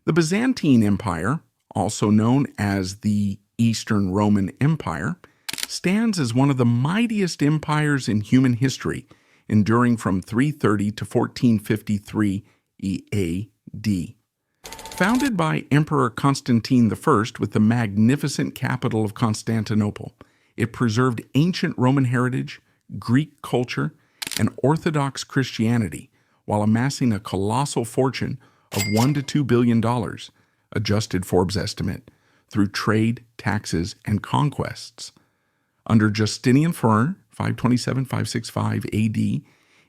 The Byzantine Empire, also known as the Eastern Roman Empire, stands as one of the mightiest empires in human history, enduring from 330 to 1453 AD. Founded by Emperor Constantine I with the magnificent capital of Constantinople, it preserved ancient Roman heritage, Greek culture, and Orthodox Christianity while amassing a colossal fortune of $1 to $2 billion, adjusted Forbes estimate, through trade, taxes, and conquests. Under Justinian I, 527-565 AD,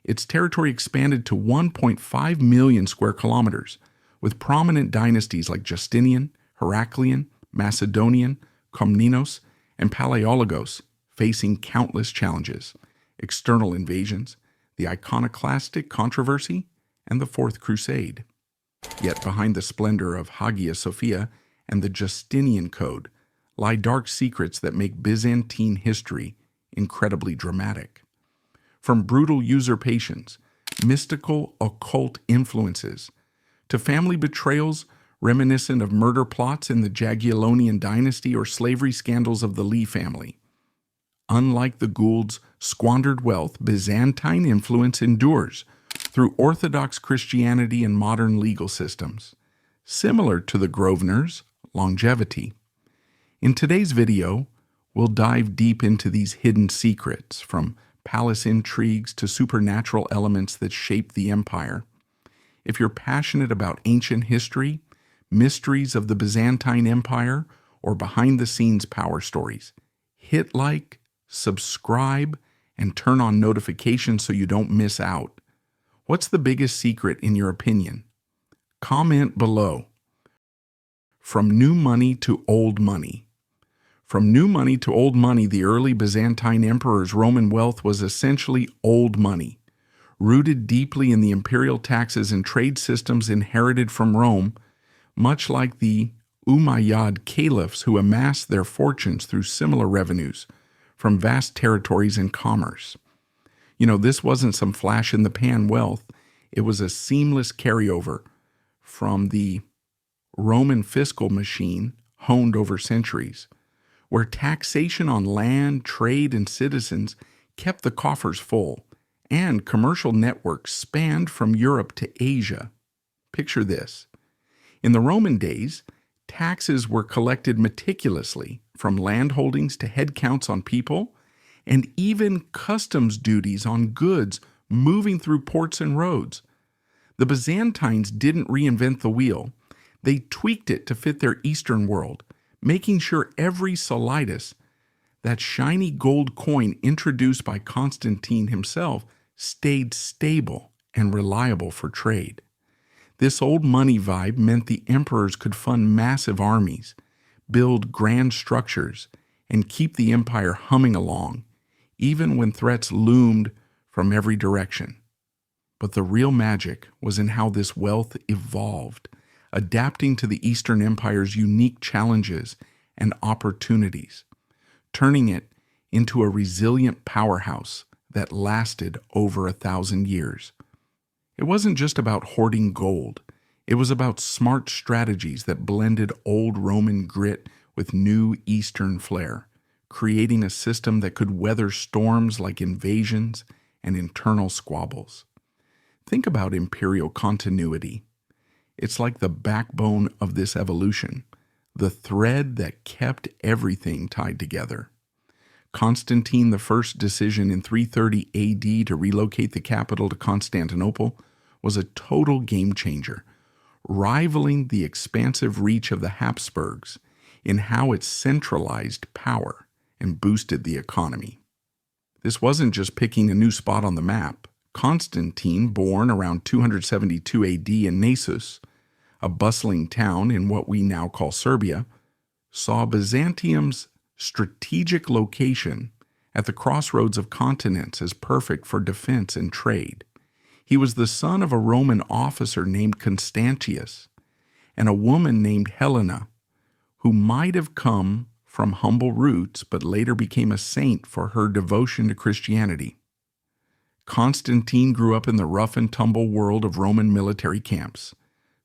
its territory expanded to 1.5 million square kilometers, with prominent dynasties like Justinian, Heraclian, Macedonian, Komnenos, and Palaiologos facing countless challenges: external invasions, the Iconoclastic Controversy, and the Fourth Crusade. Yet behind the splendor of Hagia Sophia and the Justinian Code lie dark secrets that make Byzantine history incredibly dramatic. From brutal usurpations, mystical occult influences, to family betrayals reminiscent of murder plots in the Jagiellonian dynasty or slavery scandals of the Lee family. Unlike the Goulds' squandered wealth, Byzantine influence endures through Orthodox Christianity and modern legal systems, similar to the Grosvenors' longevity. In today's video, we'll dive deep into these hidden secrets, from palace intrigues to supernatural elements that shape the empire. If you're passionate about ancient history, mysteries of the Byzantine Empire, or behind-the-scenes power stories, hit like, subscribe, and turn on notifications so you don't miss out. What's the biggest secret in your opinion? Comment below. From new money to old money. From new money to old money, the early Byzantine emperors' Roman wealth was essentially old money, rooted deeply in the imperial taxes and trade systems inherited from Rome, much like the Umayyad caliphs who amassed their fortunes through similar revenues from vast territories and commerce. This wasn't some flash-in-the-pan wealth. It was a seamless carryover from the Roman fiscal machine honed over centuries, where taxation on land, trade, and citizens kept the coffers full, and commercial networks spanned from Europe to Asia. Picture this. In the Roman days, taxes were collected meticulously, from land holdings to head counts on people, and even customs duties on goods moving through ports and roads. The Byzantines didn't reinvent the wheel. They tweaked it to fit their Eastern world, making sure every solidas, that shiny gold coin introduced by Constantine himself, stayed stable and reliable for trade. This old money vibe meant the emperors could fund massive armies, build grand structures, and keep the empire humming along, even when threats loomed from every direction. But the real magic was in how this wealth evolved, adapting to the Eastern Empire's unique challenges and opportunities, turning it into a resilient powerhouse that lasted over 1,000 years. It wasn't just about hoarding gold. It was about smart strategies that blended old Roman grit with new Eastern flair, creating a system that could weather storms like invasions and internal squabbles. Think about imperial continuity. It's like the backbone of this evolution, the thread that kept everything tied together. Constantine I's decision in 330 AD to relocate the capital to Constantinople was a total game changer, rivaling the expansive reach of the Habsburgs in how it centralized power and boosted the economy. This wasn't just picking a new spot on the map. Constantine, born around 272 AD in Naissus, a bustling town in what we now call Serbia, saw Byzantium's strategic location at the crossroads of continents as perfect for defense and trade. He was the son of a Roman officer named Constantius and a woman named Helena, who might have come from humble roots but later became a saint for her devotion to Christianity. Constantine grew up in the rough and tumble world of Roman military camps,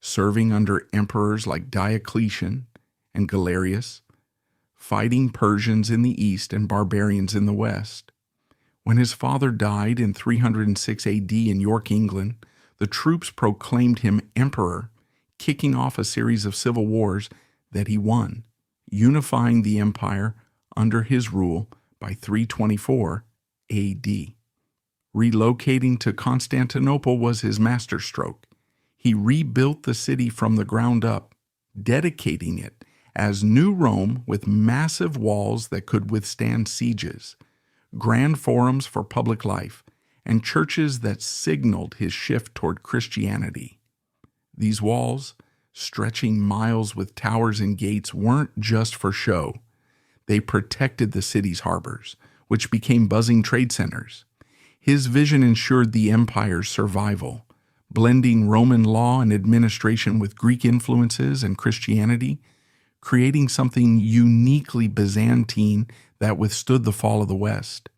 serving under emperors like Diocletian and Galerius, fighting Persians in the east and barbarians in the west. When his father died in 306 AD in York, England, the troops proclaimed him emperor, kicking off a series of civil wars that he won, unifying the empire under his rule by 324 AD. Relocating to Constantinople was his masterstroke. He rebuilt the city from the ground up, dedicating it as New Rome with massive walls that could withstand sieges, grand forums for public life, and churches that signaled his shift toward Christianity. These walls, stretching miles with towers and gates, weren't just for show. They protected the city's harbors, which became buzzing trade centers. His vision ensured the empire's survival, blending Roman law and administration with Greek influences and Christianity, creating something uniquely Byzantine that withstood the fall of the West.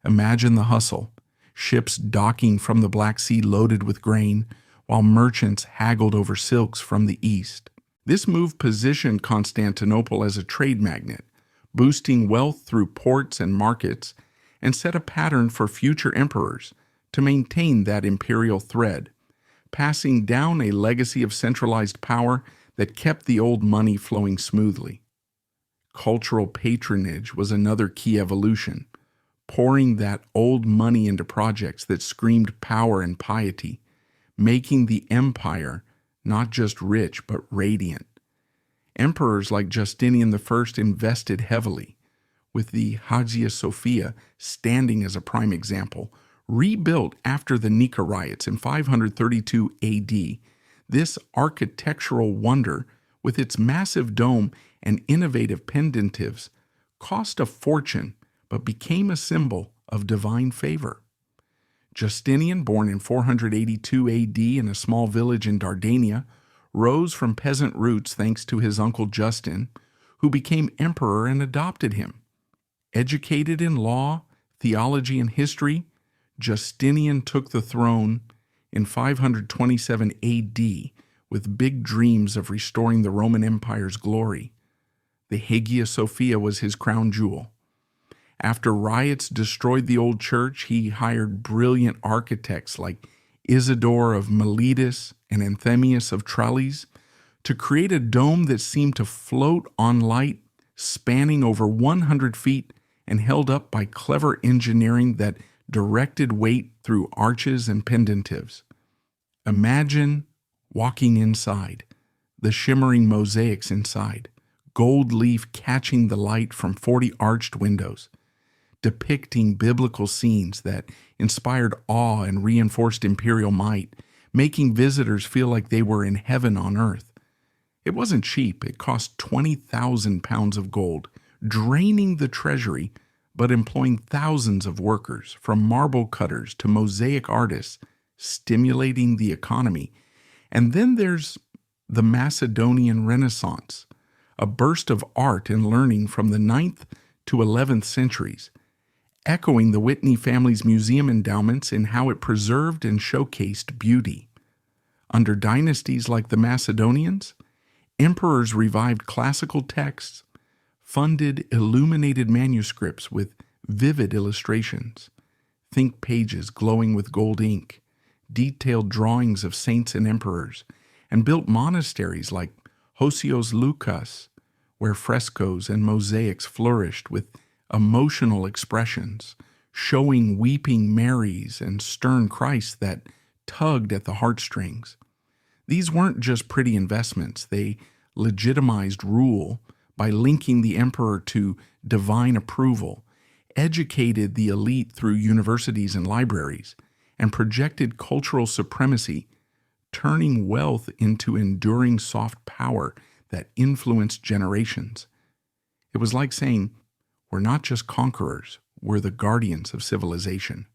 Imagine the hustle, ships docking from the Black Sea loaded with grain, while merchants haggled over silks from the east. This move positioned Constantinople as a trade magnet, boosting wealth through ports and markets, and set a pattern for future emperors to maintain that imperial thread, passing down a legacy of centralized power that kept the old money flowing smoothly. Cultural patronage was another key evolution, pouring that old money into projects that screamed power and piety, making the empire not just rich but radiant. Emperors like Justinian I invested heavily, with the Hagia Sophia standing as a prime example. Rebuilt after the Nika riots in 532 AD, this architectural wonder, with its massive dome and innovative pendentives, cost a fortune but became a symbol of divine favor. Justinian, born in 482 AD in a small village in Dardania, rose from peasant roots thanks to his uncle Justin, who became emperor and adopted him. Educated in law, theology, and history, Justinian took the throne in 527 AD with big dreams of restoring the Roman Empire's glory. The Hagia Sophia was his crown jewel. After riots destroyed the old church, he hired brilliant architects like Isidore of Miletus and Anthemius of Tralles to create a dome that seemed to float on light, spanning over 100 feet and held up by clever engineering that directed weight through arches and pendentives. Imagine walking inside, the shimmering mosaics inside, gold leaf catching the light from 40 arched windows, depicting biblical scenes that inspired awe and reinforced imperial might, making visitors feel like they were in heaven on earth. It wasn't cheap. It cost 20,000 pounds of gold, draining the treasury, but employing thousands of workers, from marble cutters to mosaic artists, stimulating the economy. And then there's the Macedonian Renaissance, a burst of art and learning from the 9th to 11th centuries, echoing the Whitney family's museum endowments in how it preserved and showcased beauty. Under dynasties like the Macedonians, emperors revived classical texts, funded illuminated manuscripts with vivid illustrations, think pages glowing with gold ink, detailed drawings of saints and emperors, and built monasteries like Hosios Lukas, where frescoes and mosaics flourished with emotional expressions, showing weeping Marys and stern Christs that tugged at the heartstrings. These weren't just pretty investments. They legitimized rule by linking the emperor to divine approval, educated the elite through universities and libraries, and projected cultural supremacy, turning wealth into enduring soft power that influenced generations. It was like saying, we're not just conquerors, we're the guardians of civilization,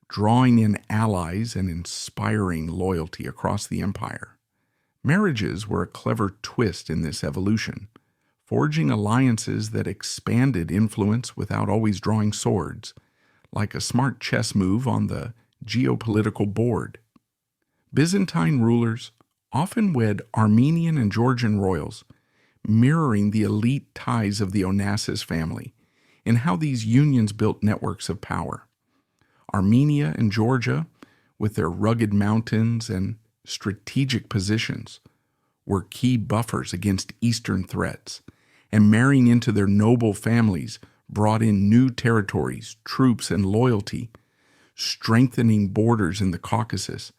drawing in allies and inspiring loyalty across the empire. Marriages were a clever twist in this evolution, forging alliances that expanded influence without always drawing swords, like a smart chess move on the geopolitical board. Byzantine rulers often wed Armenian and Georgian royals, mirroring the elite ties of the Onassis family and how these unions built networks of power. Armenia and Georgia, with their rugged mountains and strategic positions, were key buffers against Eastern threats, and marrying into their noble families brought in new territories, troops, and loyalty, strengthening borders in the Caucasus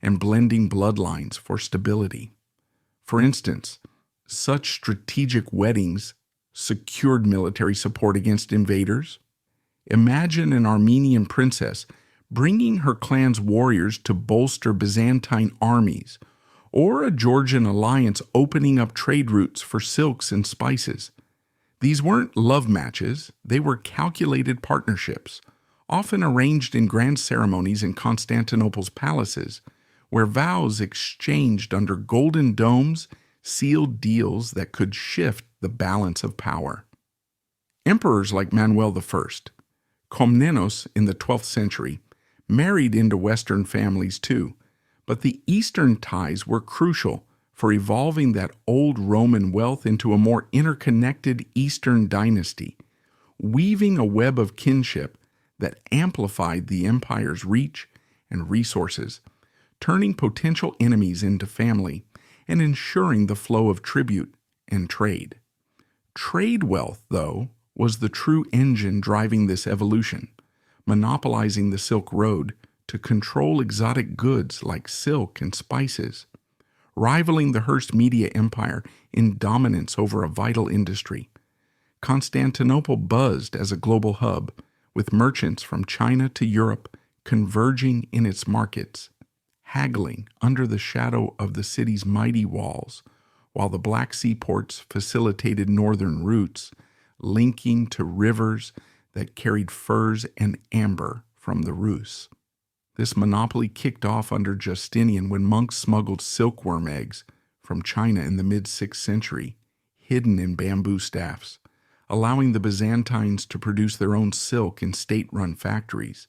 and blending bloodlines for stability. For instance, such strategic weddings secured military support against invaders. Imagine an Armenian princess bringing her clan's warriors to bolster Byzantine armies, or a Georgian alliance opening up trade routes for silks and spices. These weren't love matches, they were calculated partnerships, often arranged in grand ceremonies in Constantinople's palaces, where vows exchanged under golden domes sealed deals that could shift the balance of power. Emperors like Manuel I, Komnenos in the 12th century, married into Western families too, but the Eastern ties were crucial for evolving that old Roman wealth into a more interconnected Eastern dynasty, weaving a web of kinship that amplified the empire's reach and resources, turning potential enemies into family and ensuring the flow of tribute and trade. Trade wealth, though, was the true engine driving this evolution, monopolizing the Silk Road to control exotic goods like silk and spices, rivaling the Hearst media empire in dominance over a vital industry. Constantinople buzzed as a global hub, with merchants from China to Europe converging in its markets, haggling under the shadow of the city's mighty walls, while the Black Sea ports facilitated northern routes, linking to rivers that carried furs and amber from the Rus. This monopoly kicked off under Justinian when monks smuggled silkworm eggs from China in the mid-6th century, hidden in bamboo staffs, allowing the Byzantines to produce their own silk in state-run factories,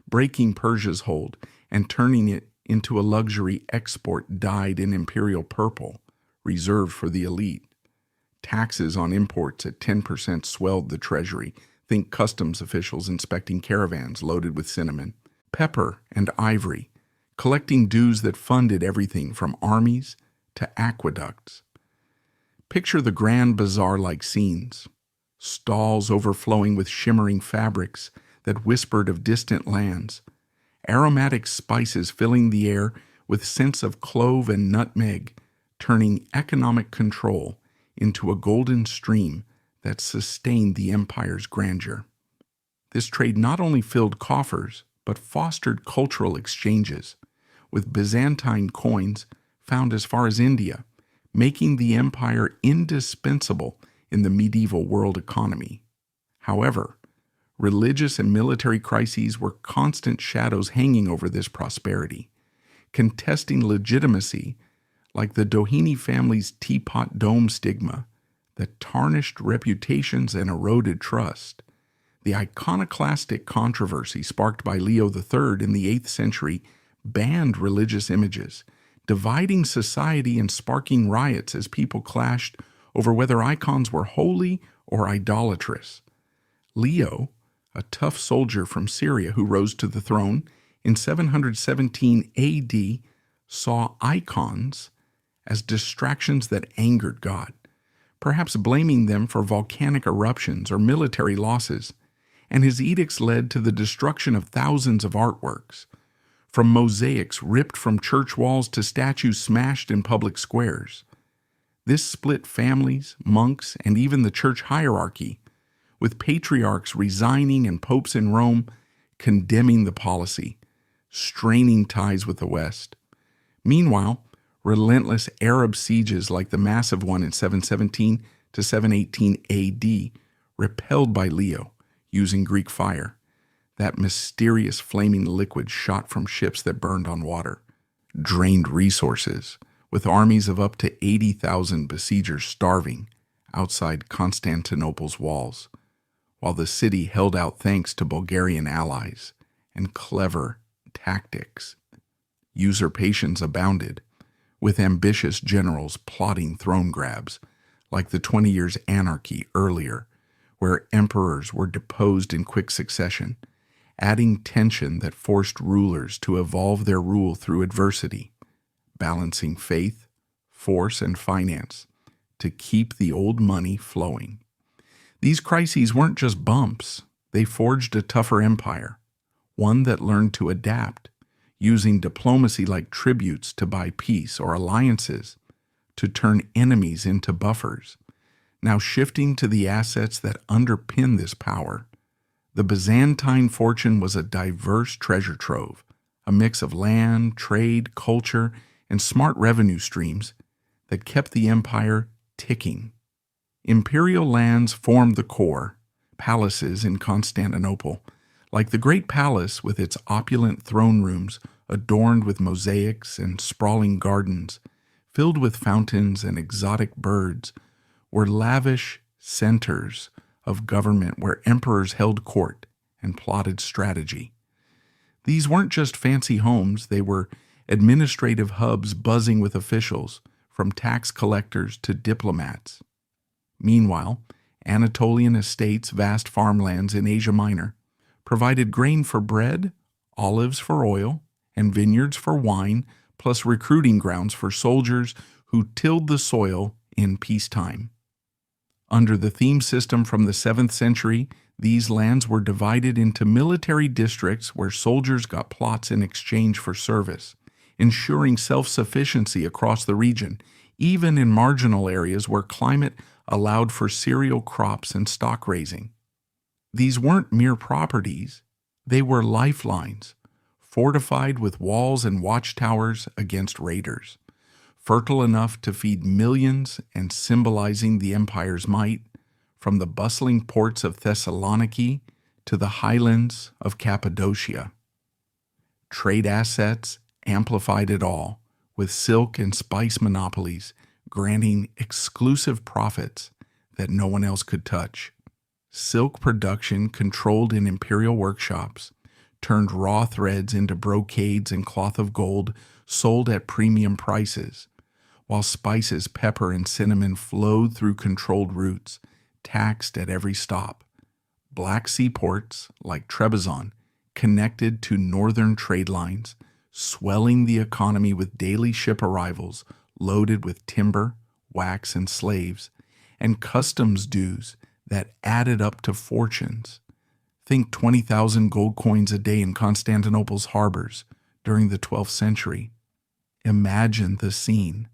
breaking Persia's hold and turning it into a luxury export dyed in imperial purple, reserved for the elite. Taxes on imports at 10% swelled the treasury. Think customs officials inspecting caravans loaded with cinnamon, pepper, and ivory, collecting dues that funded everything from armies to aqueducts. Picture the grand bazaar-like scenes, stalls overflowing with shimmering fabrics that whispered of distant lands, aromatic spices filling the air with scents of clove and nutmeg, turning economic control into a golden stream that sustained the empire's grandeur. This trade not only filled coffers, but fostered cultural exchanges, with Byzantine coins found as far as India, making the empire indispensable in the medieval world economy. However, religious and military crises were constant shadows hanging over this prosperity, contesting legitimacy like the Doheny family's teapot dome stigma that tarnished reputations and eroded trust. The Iconoclastic Controversy sparked by Leo III in the 8th century banned religious images, dividing society and sparking riots as people clashed over whether icons were holy or idolatrous. Leo, a tough soldier from Syria who rose to the throne in 717 AD, saw icons as distractions that angered God, perhaps blaming them for volcanic eruptions or military losses, and his edicts led to the destruction of thousands of artworks, from mosaics ripped from church walls to statues smashed in public squares. This split families, monks, and even the church hierarchy, with patriarchs resigning and popes in Rome condemning the policy, straining ties with the West. Meanwhile, relentless Arab sieges like the massive one in 717 to 718 AD, repelled by Leo using Greek fire, that mysterious flaming liquid shot from ships that burned on water, drained resources, with armies of up to 80,000 besiegers starving outside Constantinople's walls, while the city held out thanks to Bulgarian allies and clever tactics. Usurpations abounded, with ambitious generals plotting throne grabs, like the 20 Years' Anarchy earlier, where emperors were deposed in quick succession, adding tension that forced rulers to evolve their rule through adversity, balancing faith, force, and finance to keep the old money flowing. These crises weren't just bumps. They forged a tougher empire, one that learned to adapt, using diplomacy like tributes to buy peace or alliances to turn enemies into buffers. Now shifting to the assets that underpin this power, the Byzantine fortune was a diverse treasure trove, a mix of land, trade, culture, and smart revenue streams that kept the empire ticking. Imperial lands formed the core, palaces in Constantinople, like the Great Palace with its opulent throne rooms adorned with mosaics and sprawling gardens, filled with fountains and exotic birds, were lavish centers of government where emperors held court and plotted strategy. These weren't just fancy homes, they were administrative hubs buzzing with officials, from tax collectors to diplomats. Meanwhile, Anatolian estates, vast farmlands in Asia Minor, provided grain for bread, olives for oil, and vineyards for wine, plus recruiting grounds for soldiers who tilled the soil in peacetime. Under the theme system from the 7th century, these lands were divided into military districts where soldiers got plots in exchange for service, ensuring self-sufficiency across the region, even in marginal areas where climate allowed for cereal crops and stock raising. These weren't mere properties, they were lifelines, fortified with walls and watchtowers against raiders, fertile enough to feed millions and symbolizing the empire's might, from the bustling ports of Thessaloniki to the highlands of Cappadocia. Trade assets amplified it all, with silk and spice monopolies granting exclusive profits that no one else could touch. Silk production controlled in imperial workshops turned raw threads into brocades and cloth of gold sold at premium prices, while spices, pepper, and cinnamon flowed through controlled routes, taxed at every stop. Black Sea ports, like Trebizond, connected to northern trade lines, swelling the economy with daily ship arrivals loaded with timber, wax, and slaves, and customs dues that added up to fortunes. Think 20,000 gold coins a day in Constantinople's harbors during the 12th century. Imagine the scene.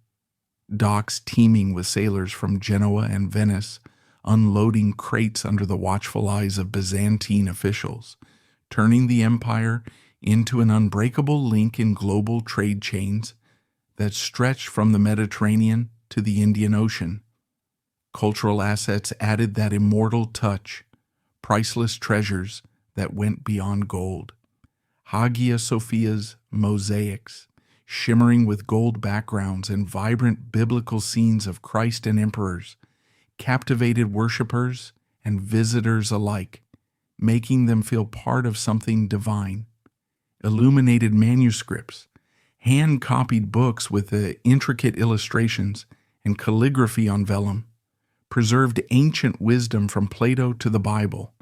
Docks teeming with sailors from Genoa and Venice, unloading crates under the watchful eyes of Byzantine officials, turning the empire into an unbreakable link in global trade chains that stretched from the Mediterranean to the Indian Ocean. Cultural assets added that immortal touch, priceless treasures that went beyond gold. Hagia Sophia's mosaics, shimmering with gold backgrounds and vibrant biblical scenes of Christ and emperors, captivated worshippers and visitors alike, making them feel part of something divine. Illuminated manuscripts, hand-copied books with the intricate illustrations and calligraphy on vellum, preserved ancient wisdom from Plato to the Bible,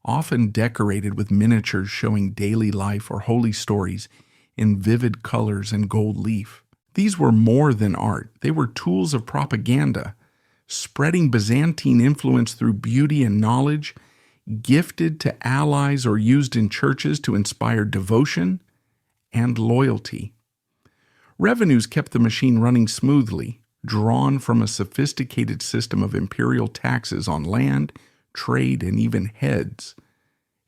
often decorated with miniatures showing daily life or holy stories in vivid colors and gold leaf. These were more than art. They were tools of propaganda, spreading Byzantine influence through beauty and knowledge, gifted to allies or used in churches to inspire devotion and loyalty. Revenues kept the machine running smoothly, drawn from a sophisticated system of imperial taxes on land, trade, and even heads.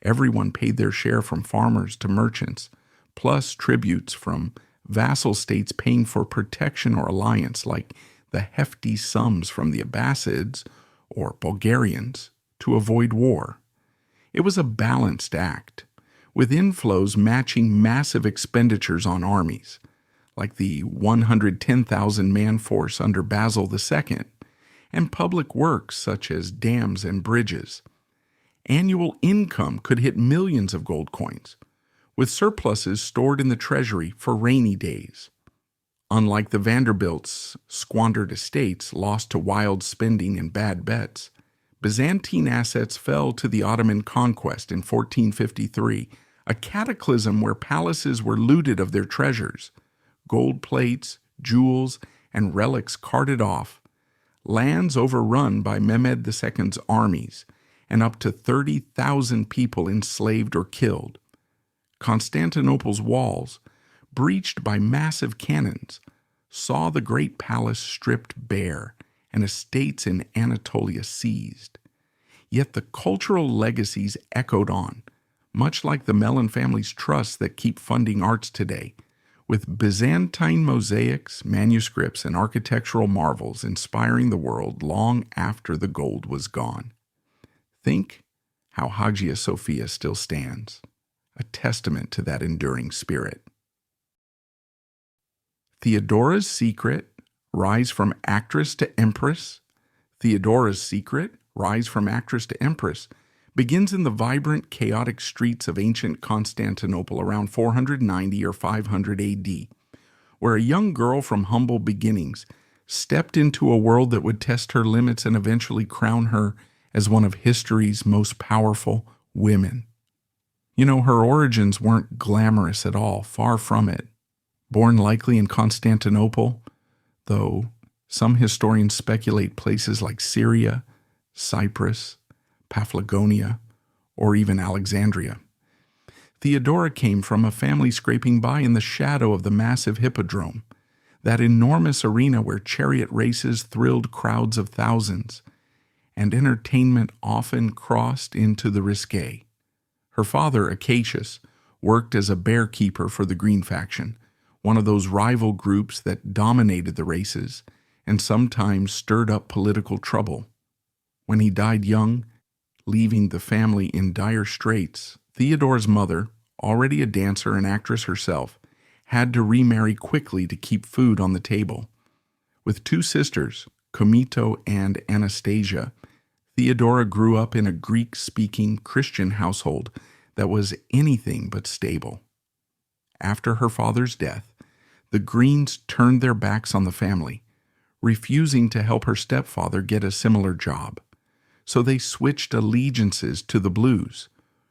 Everyone paid their share, from farmers to merchants, plus tributes from vassal states paying for protection or alliance, like the hefty sums from the Abbasids or Bulgarians to avoid war. It was a balanced act, with inflows matching massive expenditures on armies, like the 110,000-man force under Basil II, and public works such as dams and bridges. Annual income could hit millions of gold coins, with surpluses stored in the treasury for rainy days. Unlike the Vanderbilts' squandered estates lost to wild spending and bad bets, Byzantine assets fell to the Ottoman conquest in 1453, a cataclysm where palaces were looted of their treasures, gold plates, jewels, and relics carted off, lands overrun by Mehmed II's armies, and up to 30,000 people enslaved or killed. Constantinople's walls, breached by massive cannons, saw the great palace stripped bare and estates in Anatolia seized. Yet the cultural legacies echoed on, much like the Mellon family's trusts that keep funding arts today, with Byzantine mosaics, manuscripts, and architectural marvels inspiring the world long after the gold was gone. Think how Hagia Sophia still stands, a testament to that enduring spirit. Theodora's Secret, Rise from Actress to Empress. Theodora's Secret, Rise from Actress to Empress, begins in the vibrant, chaotic streets of ancient Constantinople around 490 or 500 AD, where a young girl from humble beginnings stepped into a world that would test her limits and eventually crown her as one of history's most powerful women. You know, her origins weren't glamorous at all, far from it. Born likely in Constantinople, though some historians speculate places like Syria, Cyprus, Paphlagonia, or even Alexandria. Theodora came from a family scraping by in the shadow of the massive hippodrome, that enormous arena where chariot races thrilled crowds of thousands, and entertainment often crossed into the risque. Her father, Acacius, worked as a bear keeper for the Green faction, one of those rival groups that dominated the races and sometimes stirred up political trouble. When he died young, leaving the family in dire straits, Theodora's mother, already a dancer and actress herself, had to remarry quickly to keep food on the table. With two sisters, Comito and Anastasia, Theodora grew up in a Greek-speaking Christian household that was anything but stable. After her father's death, the Greens turned their backs on the family, refusing to help her stepfather get a similar job. So they switched allegiances to the Blues,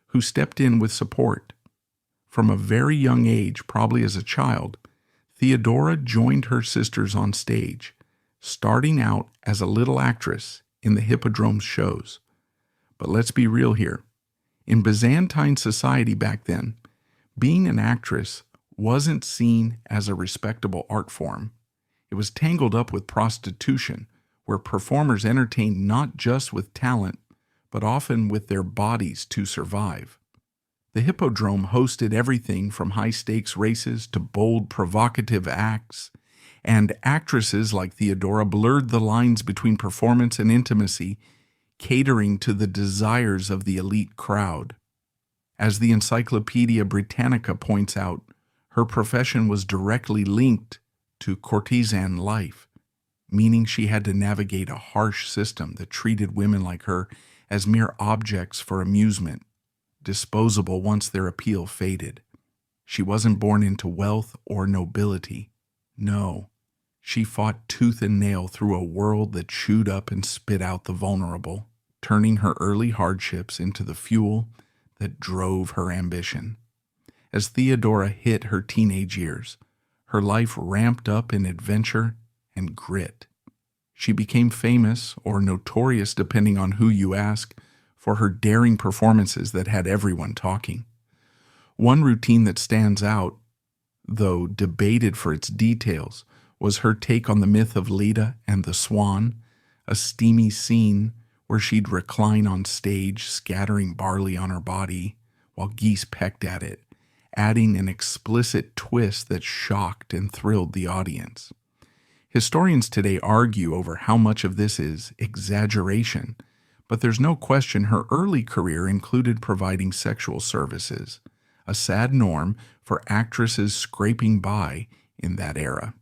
who stepped in with support. From a very young age, probably as a child, Theodora joined her sisters on stage, starting out as a little actress in the Hippodrome shows. But let's be real here. In Byzantine society back then, being an actress wasn't seen as a respectable art form. It was tangled up with prostitution, where performers entertained not just with talent, but often with their bodies to survive. The Hippodrome hosted everything from high-stakes races to bold, provocative acts, and actresses like Theodora blurred the lines between performance and intimacy, catering to the desires of the elite crowd. As the Encyclopedia Britannica points out, her profession was directly linked to courtesan life, meaning she had to navigate a harsh system that treated women like her as mere objects for amusement, disposable once their appeal faded. She wasn't born into wealth or nobility. No, she fought tooth and nail through a world that chewed up and spit out the vulnerable, turning her early hardships into the fuel that drove her ambition. As Theodora hit her teenage years, her life ramped up in adventure and grit. She became famous, or notorious depending on who you ask, for her daring performances that had everyone talking. One routine that stands out, though debated for its details, was her take on the myth of Leda and the Swan, a steamy scene where she'd recline on stage, scattering barley on her body while geese pecked at it, adding an explicit twist that shocked and thrilled the audience. Historians today argue over how much of this is exaggeration, but there's no question her early career included providing sexual services, a sad norm for actresses scraping by in that era.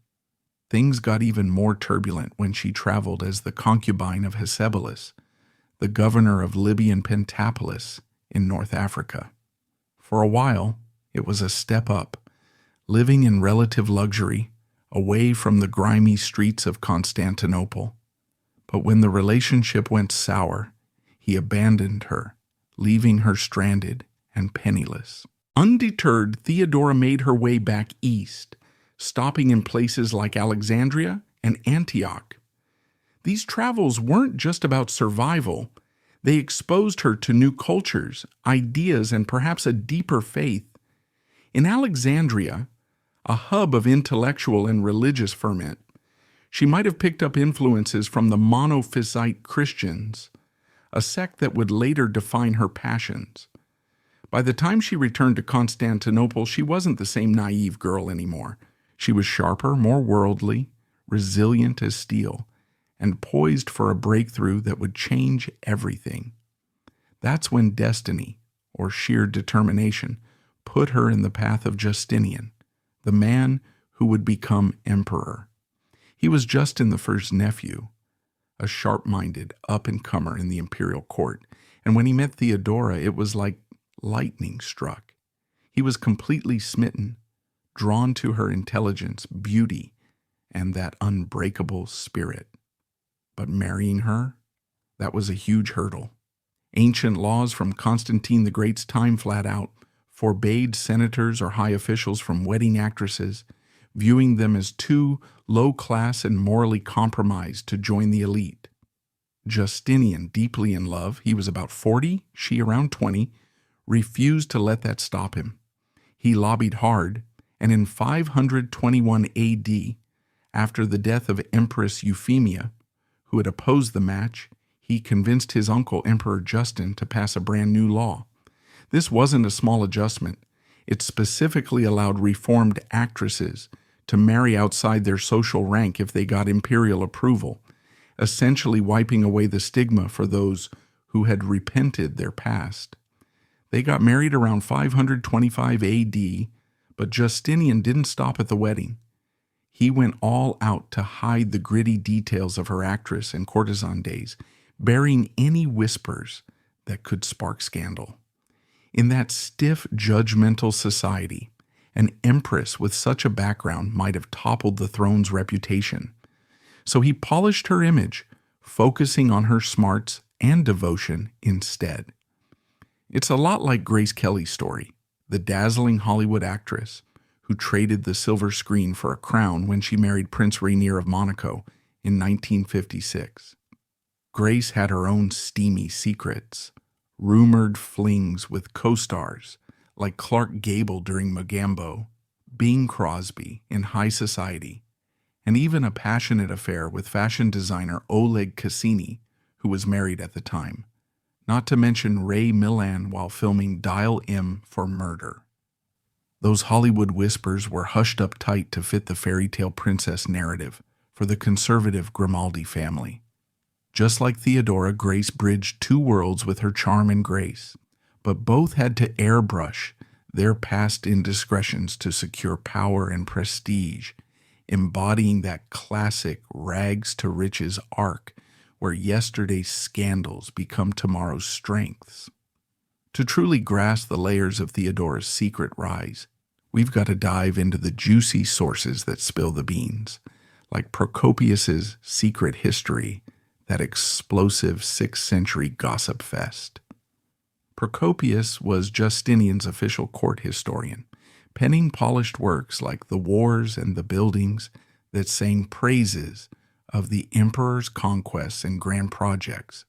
Things got even more turbulent when she traveled as the concubine of Hecebolus, the governor of Libyan Pentapolis in North Africa. For a while, it was a step up, living in relative luxury, away from the grimy streets of Constantinople. But when the relationship went sour, he abandoned her, leaving her stranded and penniless. Undeterred, Theodora made her way back east, stopping in places like Alexandria and Antioch. These travels weren't just about survival. They exposed her to new cultures, ideas, and perhaps a deeper faith. In Alexandria, a hub of intellectual and religious ferment, she might have picked up influences from the Monophysite Christians, a sect that would later define her passions. By the time she returned to Constantinople, she wasn't the same naive girl anymore. She was sharper, more worldly, resilient as steel, and poised for a breakthrough that would change everything. That's when destiny, or sheer determination, put her in the path of Justinian, the man who would become emperor. He was Justin I's nephew, a sharp-minded up-and-comer in the imperial court, and when he met Theodora, it was like lightning struck. He was completely smitten, drawn to her intelligence, beauty, and that unbreakable spirit. But marrying her, that was a huge hurdle. Ancient laws from Constantine the Great's time flat out forbade senators or high officials from wedding actresses, viewing them as too low-class and morally compromised to join the elite. Justinian, deeply in love, he was about 40, she around 20, refused to let that stop him. He lobbied hard, and in 521 AD, after the death of Empress Euphemia, who had opposed the match, he convinced his uncle, Emperor Justin, to pass a brand new law. This wasn't a small adjustment. It specifically allowed reformed actresses to marry outside their social rank if they got imperial approval, essentially wiping away the stigma for those who had repented their past. They got married around 525 AD, but Justinian didn't stop at the wedding. He went all out to hide the gritty details of her actress and courtesan days, burying any whispers that could spark scandal. In that stiff, judgmental society, an empress with such a background might have toppled the throne's reputation. So he polished her image, focusing on her smarts and devotion instead. It's a lot like Grace Kelly's story, the dazzling Hollywood actress who traded the silver screen for a crown when she married Prince Rainier of Monaco in 1956. Grace had her own steamy secrets, rumored flings with co-stars like Clark Gable during Mogambo, Bing Crosby in High Society, and even a passionate affair with fashion designer Oleg Cassini, who was married at the time, not to mention Ray Milland while filming Dial M for Murder. Those Hollywood whispers were hushed up tight to fit the fairy tale princess narrative for the conservative Grimaldi family. Just like Theodora, Grace bridged two worlds with her charm and grace, but both had to airbrush their past indiscretions to secure power and prestige, embodying that classic rags to riches arc where yesterday's scandals become tomorrow's strengths. To truly grasp the layers of Theodora's secret rise, we've got to dive into the juicy sources that spill the beans, like Procopius's Secret History, that explosive 6th century gossip fest. Procopius was Justinian's official court historian, penning polished works like The Wars and the Buildings that sang praises of the emperor's conquests and grand projects.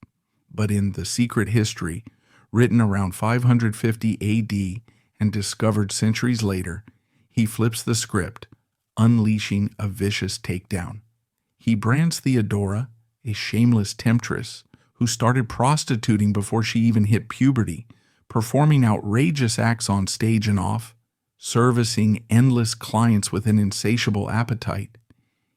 But in The Secret History, written around 550 AD and discovered centuries later, he flips the script, unleashing a vicious takedown. He brands Theodora, a shameless temptress who started prostituting before she even hit puberty, performing outrageous acts on stage and off, servicing endless clients with an insatiable appetite.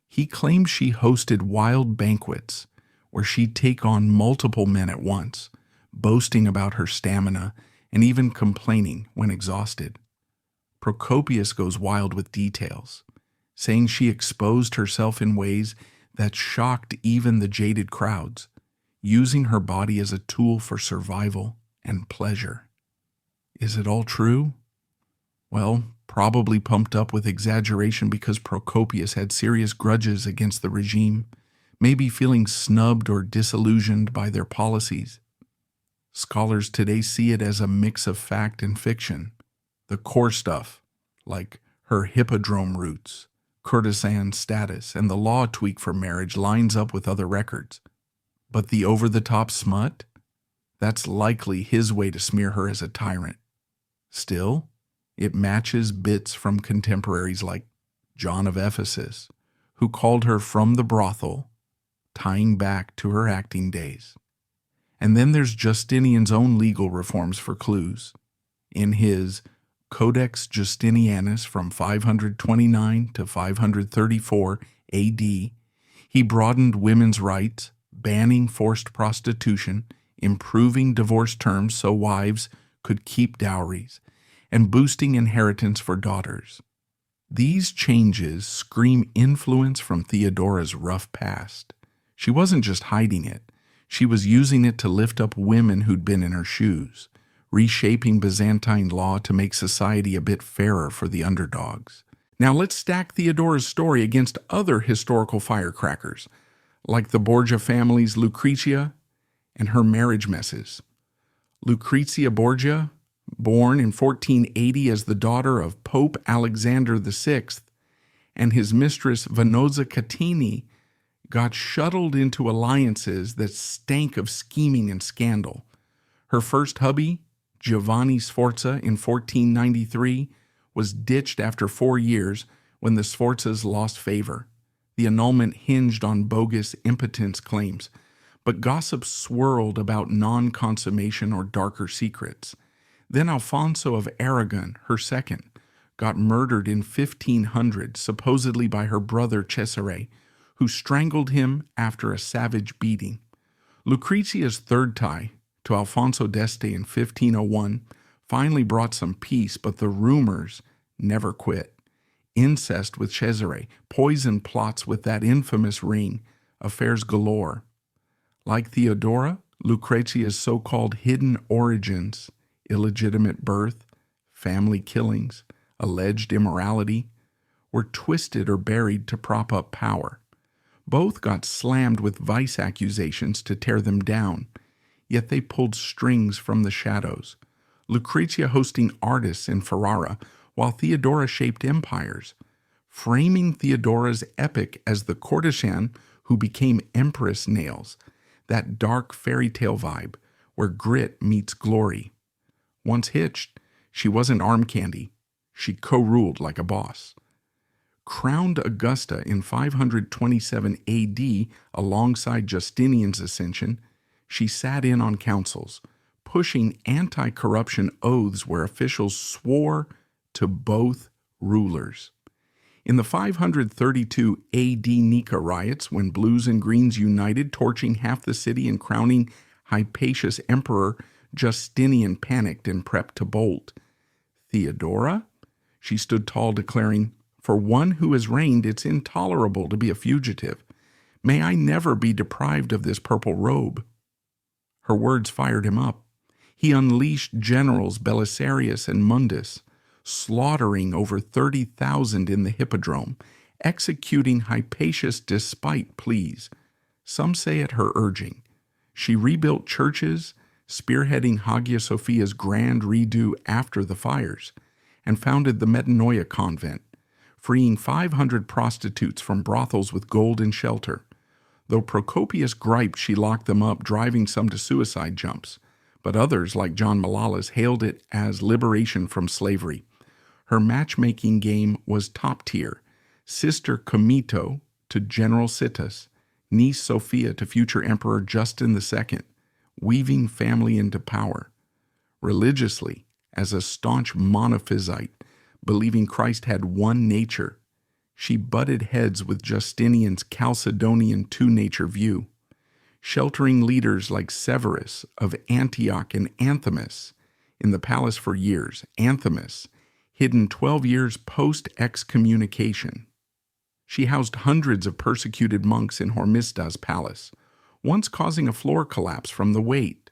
He claimed she hosted wild banquets where she'd take on multiple men at once, boasting about her stamina and even complaining when exhausted. Procopius goes wild with details, saying she exposed herself in ways that shocked even the jaded crowds, using her body as a tool for survival and pleasure. Is it all true? Well, probably pumped up with exaggeration because Procopius had serious grudges against the regime, maybe feeling snubbed or disillusioned by their policies. Scholars today see it as a mix of fact and fiction. The core stuff, like her hippodrome roots, courtesan status, and the law tweak for marriage, lines up with other records. But the over-the-top smut? That's likely his way to smear her as a tyrant. Still, it matches bits from contemporaries like John of Ephesus, who called her from the brothel, tying back to her acting days. And then there's Justinian's own legal reforms for clues. In his Codex Justinianus from 529 to 534 AD, he broadened women's rights, banning forced prostitution, improving divorce terms so wives could keep dowries, and boosting inheritance for daughters. These changes scream influence from Theodora's rough past. She wasn't just hiding it. She was using it to lift up women who'd been in her shoes, reshaping Byzantine law to make society a bit fairer for the underdogs. Now let's stack Theodora's story against other historical firecrackers, like the Borgia family's Lucretia and her marriage messes. Lucretia Borgia, born in 1480 as the daughter of Pope Alexander VI, and his mistress Venosa Catini, got shuttled into alliances that stank of scheming and scandal. Her first hubby, Giovanni Sforza, in 1493, was ditched after 4 years when the Sforzas lost favor. The annulment hinged on bogus impotence claims, but gossip swirled about non-consummation or darker secrets. Then Alfonso of Aragon, her second, got murdered in 1500, supposedly by her brother Cesare, who strangled him after a savage beating. Lucretia's third tie, to Alfonso d'Este in 1501, finally brought some peace, but the rumors never quit. Incest with Cesare, poison plots with that infamous ring, affairs galore. Like Theodora, Lucretia's so-called hidden origins, illegitimate birth, family killings, alleged immorality, were twisted or buried to prop up power. Both got slammed with vice accusations to tear them down, yet they pulled strings from the shadows. Lucretia hosting artists in Ferrara, while Theodora shaped empires, framing Theodora's epic as the courtesan who became Empress Nails, that dark fairy tale vibe where grit meets glory. Once hitched, she wasn't arm candy. She co-ruled like a boss. Crowned Augusta in 527 AD alongside Justinian's ascension, she sat in on councils, pushing anti-corruption oaths where officials swore to both rulers. In the 532 AD Nika riots, when blues and greens united, torching half the city and crowning Hypatius Emperor, Justinian panicked and prepped to bolt. Theodora? She stood tall, declaring, "For one who has reigned, it's intolerable to be a fugitive. May I never be deprived of this purple robe." Her words fired him up. He unleashed generals Belisarius and Mundus, slaughtering over 30,000 in the hippodrome, executing Hypatius despite pleas, some say at her urging. She rebuilt churches, spearheading Hagia Sophia's grand redo after the fires, and founded the Metanoia convent, freeing 500 prostitutes from brothels with gold and shelter. Though Procopius griped she locked them up, driving some to suicide jumps, but others, like John Malalas, hailed it as liberation from slavery. Her matchmaking game was top tier. Sister Comito to General Citus, niece Sophia to future Emperor Justin II, weaving family into power. Religiously, as a staunch monophysite, believing Christ had one nature, she butted heads with Justinian's Chalcedonian two-nature view, sheltering leaders like Severus of Antioch and Anthimus in the palace for years. Anthimus, hidden 12 years post-excommunication. She housed hundreds of persecuted monks in Hormisda's palace, once causing a floor collapse from the weight.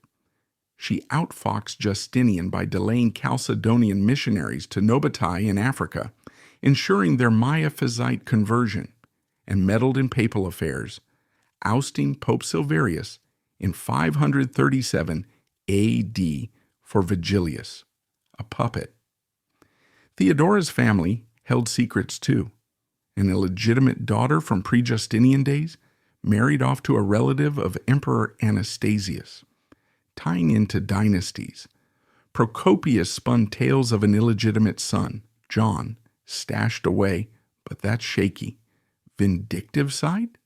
She outfoxed Justinian by delaying Chalcedonian missionaries to Nobatai in Africa, ensuring their Miaphysite conversion, and meddled in papal affairs, ousting Pope Silverius in 537 A.D. for Vigilius, a puppet. Theodora's family held secrets too. An illegitimate daughter from pre-Justinian days married off to a relative of Emperor Anastasius. Tying into dynasties, Procopius spun tales of an illegitimate son, John, stashed away, but that's shaky. Vindictive side?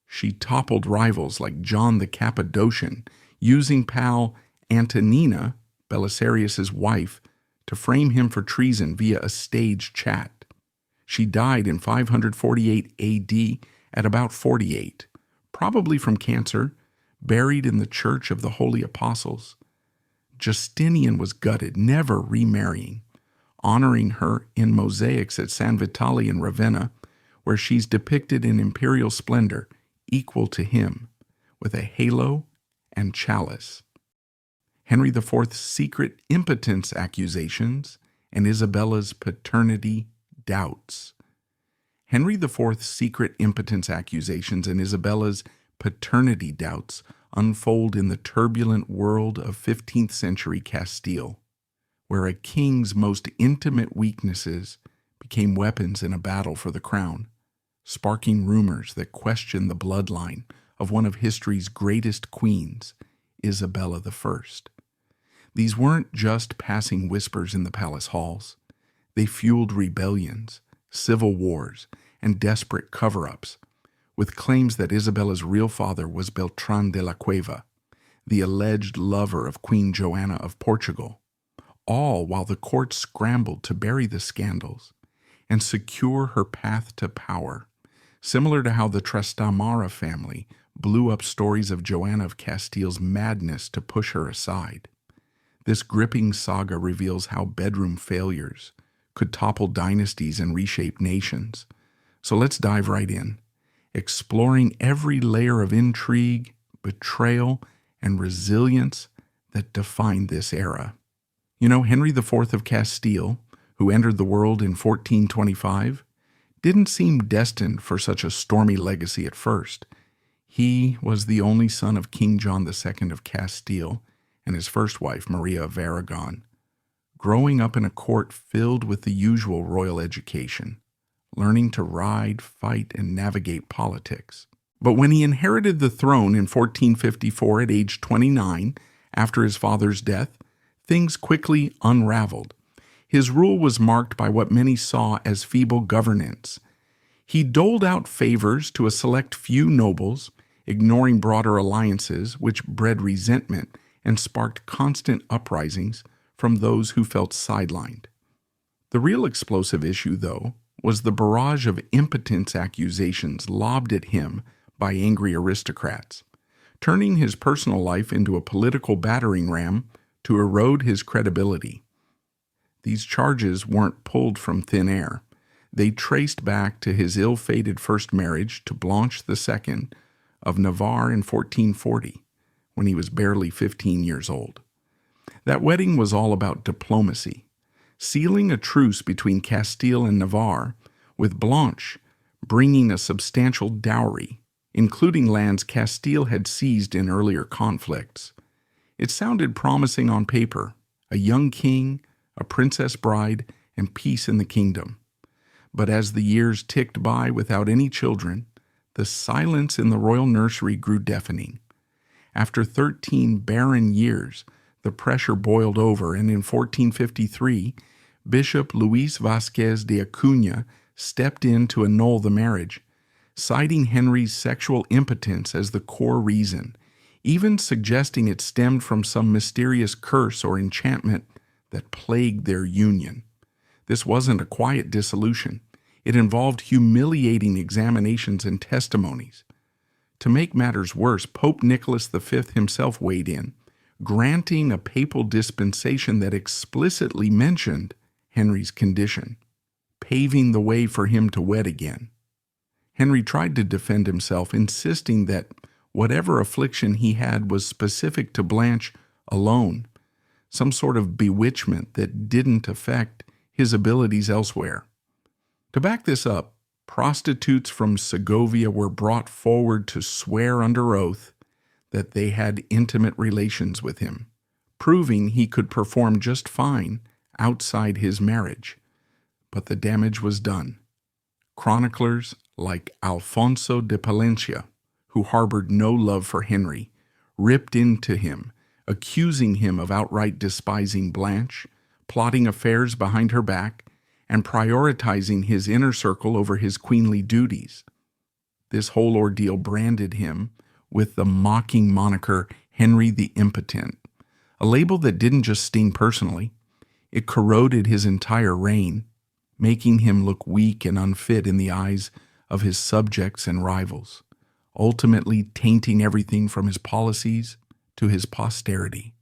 She toppled rivals like John the Cappadocian, using pal Antonina, Belisarius's wife, to frame him for treason via a staged chat. She died in 548 A.D. at about 48, probably from cancer, buried in the Church of the Holy Apostles. Justinian was gutted, never remarrying, honoring her in mosaics at San Vitale in Ravenna, where she's depicted in imperial splendor, equal to him, with a halo and chalice. Henry IV's secret impotence accusations and Isabella's paternity doubts. Henry IV's secret impotence accusations and Isabella's paternity doubts unfold in the turbulent world of 15th century Castile, where a king's most intimate weaknesses became weapons in a battle for the crown, sparking rumors that question the bloodline of one of history's greatest queens, Isabella I. These weren't just passing whispers in the palace halls. They fueled rebellions, civil wars, and desperate cover-ups, with claims that Isabella's real father was Beltrán de la Cueva, the alleged lover of Queen Joanna of Portugal, all while the court scrambled to bury the scandals and secure her path to power, similar to how the Trastamara family blew up stories of Joanna of Castile's madness to push her aside. This gripping saga reveals how bedroom failures could topple dynasties and reshape nations. So let's dive right in, exploring every layer of intrigue, betrayal, and resilience that defined this era. You know, Henry IV of Castile, who entered the world in 1425, didn't seem destined for such a stormy legacy at first. He was the only son of King John II of Castile and his first wife, Maria of Aragon, growing up in a court filled with the usual royal education, learning to ride, fight, and navigate politics. But when he inherited the throne in 1454 at age 29, after his father's death, things quickly unraveled. His rule was marked by what many saw as feeble governance. He doled out favors to a select few nobles, ignoring broader alliances, which bred resentment and sparked constant uprisings from those who felt sidelined. The real explosive issue, though, was the barrage of impotence accusations lobbed at him by angry aristocrats, turning his personal life into a political battering ram to erode his credibility. These charges weren't pulled from thin air. They traced back to his ill-fated first marriage to Blanche II of Navarre in 1440, when he was barely 15 years old. That wedding was all about diplomacy, sealing a truce between Castile and Navarre, with Blanche bringing a substantial dowry, including lands Castile had seized in earlier conflicts. It sounded promising on paper: a young king, a princess bride, and peace in the kingdom. But as the years ticked by without any children, the silence in the royal nursery grew deafening. After 13 barren years, the pressure boiled over, and in 1453, Bishop Luis Vázquez de Acuña stepped in to annul the marriage, citing Henry's sexual impotence as the core reason, even suggesting it stemmed from some mysterious curse or enchantment that plagued their union. This wasn't a quiet dissolution. It involved humiliating examinations and testimonies. To make matters worse, Pope Nicholas V himself weighed in, granting a papal dispensation that explicitly mentioned Henry's condition, paving the way for him to wed again. Henry tried to defend himself, insisting that whatever affliction he had was specific to Blanche alone, some sort of bewitchment that didn't affect his abilities elsewhere. To back this up, prostitutes from Segovia were brought forward to swear under oath that they had intimate relations with him, proving he could perform just fine outside his marriage. But the damage was done. Chroniclers like Alfonso de Palencia, who harbored no love for Henry, ripped into him, accusing him of outright despising Blanche, plotting affairs behind her back, and prioritizing his inner circle over his queenly duties. This whole ordeal branded him with the mocking moniker Henry the Impotent, a label that didn't just sting personally, it corroded his entire reign, making him look weak and unfit in the eyes of his subjects and rivals, ultimately tainting everything from his policies to his posterity.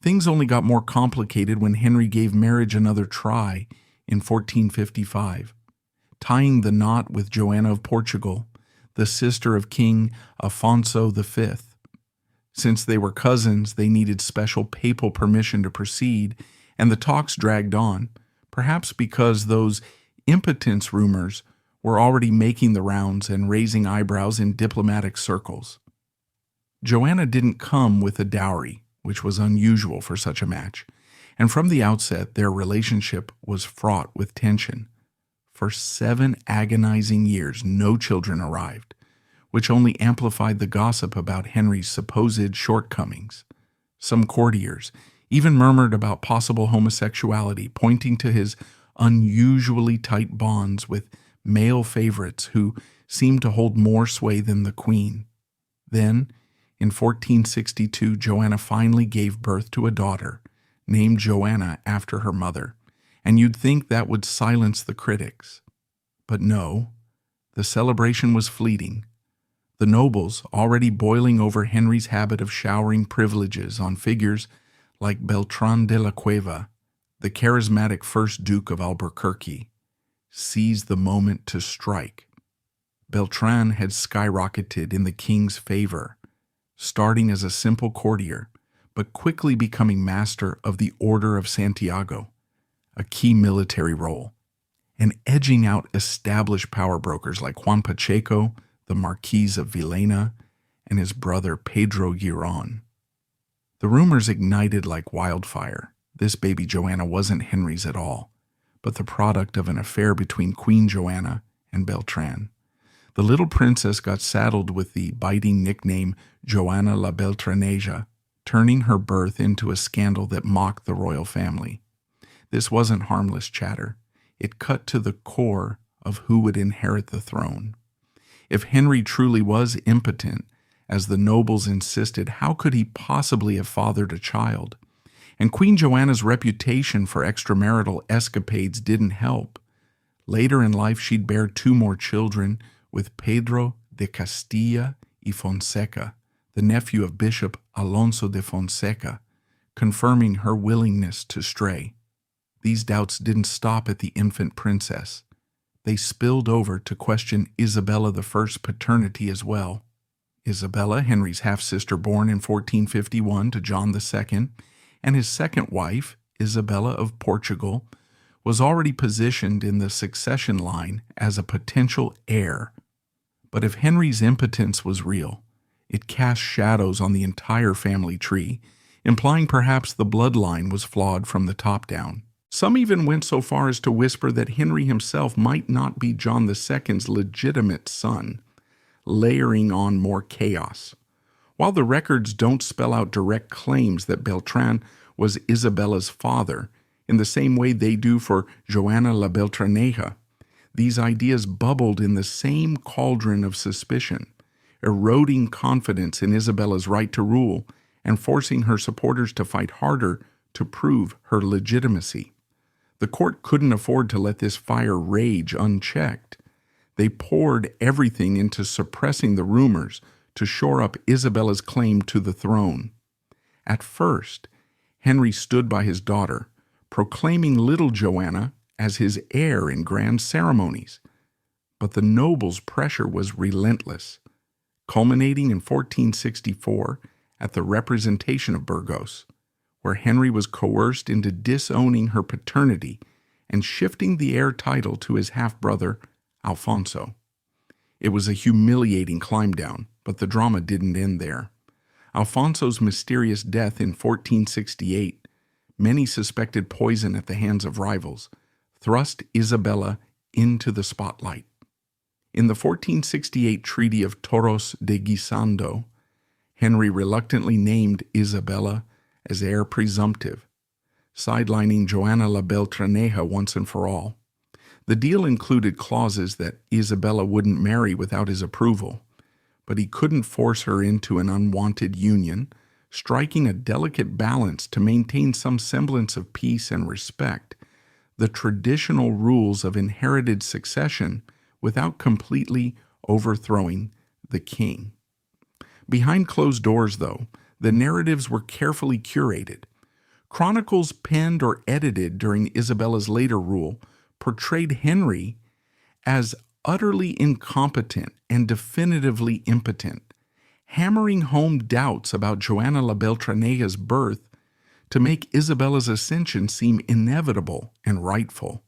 Things only got more complicated when Henry gave marriage another try in 1455, tying the knot with Joanna of Portugal, the sister of King Afonso V. Since they were cousins, they needed special papal permission to proceed, and the talks dragged on, perhaps because those impotence rumors were already making the rounds and raising eyebrows in diplomatic circles. Joanna didn't come with a dowry, which was unusual for such a match, and from the outset their relationship was fraught with tension. For 7 agonizing years no children arrived, which only amplified the gossip about Henry's supposed shortcomings. Some courtiers even murmured about possible homosexuality, pointing to his unusually tight bonds with male favorites who seemed to hold more sway than the queen. Then, in 1462, Joanna finally gave birth to a daughter, named Joanna after her mother, and you'd think that would silence the critics. But no, the celebration was fleeting. The nobles, already boiling over Henry's habit of showering privileges on figures like Beltran de la Cueva, the charismatic first Duke of Albuquerque, seized the moment to strike. Beltran had skyrocketed in the king's favor, starting as a simple courtier, but quickly becoming master of the Order of Santiago, a key military role, and edging out established power brokers like Juan Pacheco, the Marquis of Villena, and his brother Pedro Giron. The rumors ignited like wildfire. This baby Joanna wasn't Henry's at all, but the product of an affair between Queen Joanna and Beltran. The little princess got saddled with the biting nickname Joanna la Beltraneja, turning her birth into a scandal that mocked the royal family. This wasn't harmless chatter. It cut to the core of who would inherit the throne. If Henry truly was impotent, as the nobles insisted, how could he possibly have fathered a child? And Queen Joanna's reputation for extramarital escapades didn't help. Later in life, she'd bear 2 more children with Pedro de Castilla y Fonseca, the nephew of Bishop Alonso de Fonseca, confirming her willingness to stray. These doubts didn't stop at the infant princess. They spilled over to question Isabella I's paternity as well. Isabella, Henry's half-sister born in 1451 to John II, and his second wife, Isabella of Portugal, was already positioned in the succession line as a potential heir. But if Henry's impotence was real, it cast shadows on the entire family tree, implying perhaps the bloodline was flawed from the top down. Some even went so far as to whisper that Henry himself might not be John II's legitimate son, layering on more chaos. While the records don't spell out direct claims that Beltran was Isabella's father, in the same way they do for Joanna la Beltraneja, these ideas bubbled in the same cauldron of suspicion, eroding confidence in Isabella's right to rule and forcing her supporters to fight harder to prove her legitimacy. The court couldn't afford to let this fire rage unchecked. They poured everything into suppressing the rumors to shore up Isabella's claim to the throne. At first, Henry stood by his daughter, proclaiming little Joanna as his heir in grand ceremonies. But the nobles' pressure was relentless, culminating in 1464 at the representation of Burgos, where Henry was coerced into disowning her paternity and shifting the heir title to his half-brother, Alfonso. It was a humiliating climb down, but the drama didn't end there. Alfonso's mysterious death in 1468, many suspected poison at the hands of rivals, thrust Isabella into the spotlight. In the 1468 Treaty of Toros de Guisando, Henry reluctantly named Isabella as heir presumptive, sidelining Joanna la Beltraneja once and for all. The deal included clauses that Isabella wouldn't marry without his approval, but he couldn't force her into an unwanted union, striking a delicate balance to maintain some semblance of peace and respect, the traditional rules of inherited succession without completely overthrowing the king. Behind closed doors, though, the narratives were carefully curated. Chronicles penned or edited during Isabella's later rule portrayed Henry as utterly incompetent and definitively impotent, hammering home doubts about Joanna la Beltraneja's birth to make Isabella's ascension seem inevitable and rightful.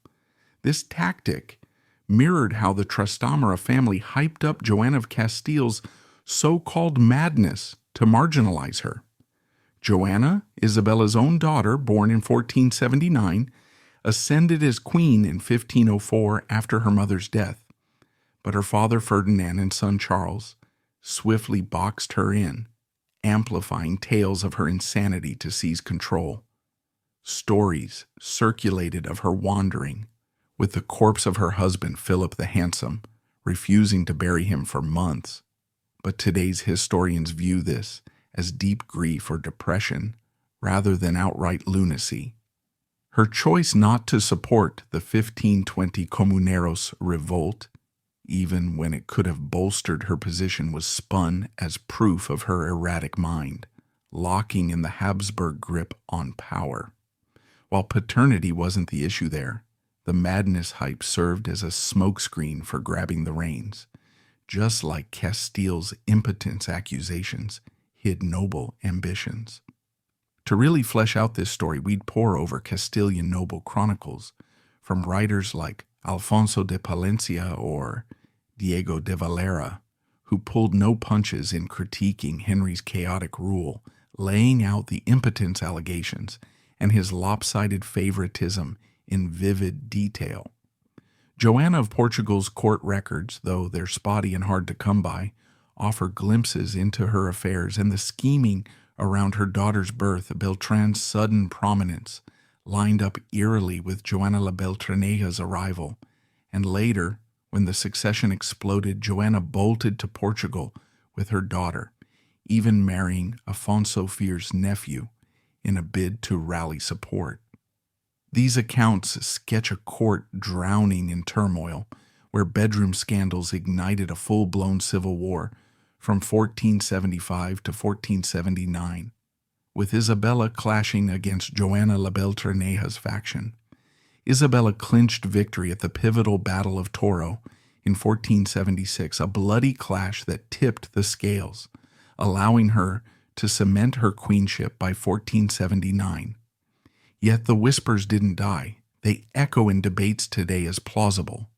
This tactic mirrored how the Trastamara family hyped up Joanna of Castile's so-called madness to marginalize her. Joanna, Isabella's own daughter, born in 1479, ascended as queen in 1504 after her mother's death, but her father Ferdinand and son Charles swiftly boxed her in, amplifying tales of her insanity to seize control. Stories circulated of her wandering, with the corpse of her husband Philip the Handsome, refusing to bury him for months. But today's historians view this as deep grief or depression rather than outright lunacy. Her choice not to support the 1520 Comuneros revolt, even when it could have bolstered her position, was spun as proof of her erratic mind, locking in the Habsburg grip on power. While paternity wasn't the issue there, the madness hype served as a smokescreen for grabbing the reins, just like Castile's impotence accusations hid noble ambitions. To really flesh out this story, we'd pore over Castilian noble chronicles from writers like Alfonso de Palencia or Diego de Valera, who pulled no punches in critiquing Henry's chaotic rule, laying out the impotence allegations and his lopsided favoritism in vivid detail. Joanna of Portugal's court records, though they're spotty and hard to come by, offer glimpses into her affairs and the scheming around her daughter's birth. Beltran's sudden prominence lined up eerily with Joanna la Beltraneja's arrival, and later, when the succession exploded, Joanna bolted to Portugal with her daughter, even marrying Afonso Fier's nephew in a bid to rally support. These accounts sketch a court drowning in turmoil, where bedroom scandals ignited a full-blown civil war from 1475 to 1479, with Isabella clashing against Joanna la Beltraneja's faction. Isabella clinched victory at the pivotal Battle of Toro in 1476, a bloody clash that tipped the scales, allowing her to cement her queenship by 1479. Yet the whispers didn't die. They echo in debates today as plausible.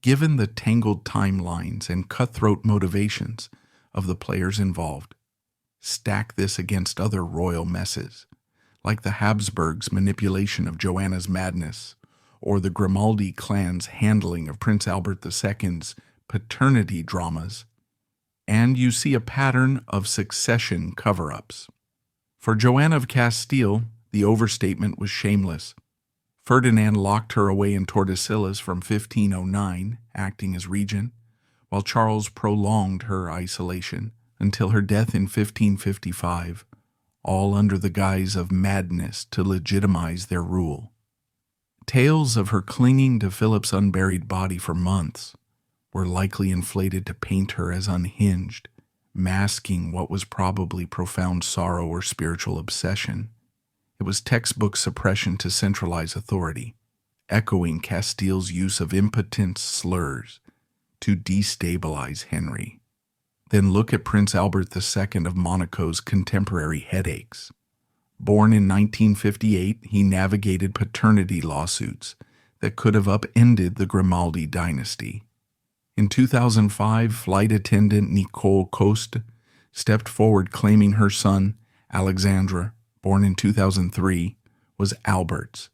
Given the tangled timelines and cutthroat motivations of the players involved, stack this against other royal messes, like the Habsburgs' manipulation of Joanna's madness, or the Grimaldi clan's handling of Prince Albert II's paternity dramas, and you see a pattern of succession cover-ups. For Joanna of Castile, the overstatement was shameless. Ferdinand locked her away in Tordesillas from 1509, acting as regent, while Charles prolonged her isolation until her death in 1555, all under the guise of madness to legitimize their rule. Tales of her clinging to Philip's unburied body for months were likely inflated to paint her as unhinged, masking what was probably profound sorrow or spiritual obsession. It was textbook suppression to centralize authority, echoing Castile's use of impotence slurs to destabilize Henry. Then look at Prince Albert II of Monaco's contemporary headaches. Born in 1958, he navigated paternity lawsuits that could have upended the Grimaldi dynasty. In 2005, flight attendant Nicole Coste stepped forward claiming her son, Alexandre, born in 2003, was Albert's.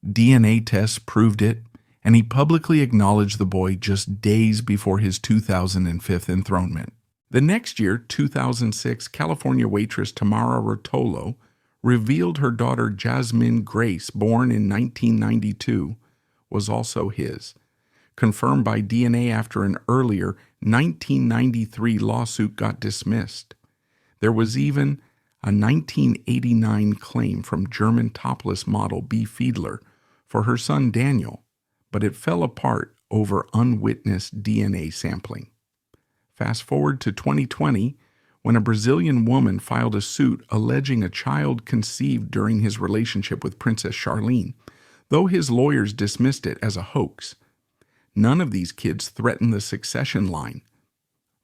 DNA tests proved it, and he publicly acknowledged the boy just days before his 2005 enthronement. The next year, 2006, California waitress Tamara Rotolo revealed her daughter Jasmine Grace, born in 1992, was also his, confirmed by DNA after an earlier 1993 lawsuit got dismissed. There was even a 1989 claim from German topless model B. Fiedler for her son Daniel, but it fell apart over unwitnessed DNA sampling. Fast forward to 2020, when a Brazilian woman filed a suit alleging a child conceived during his relationship with Princess Charlene, though his lawyers dismissed it as a hoax. None of these kids threaten the succession line.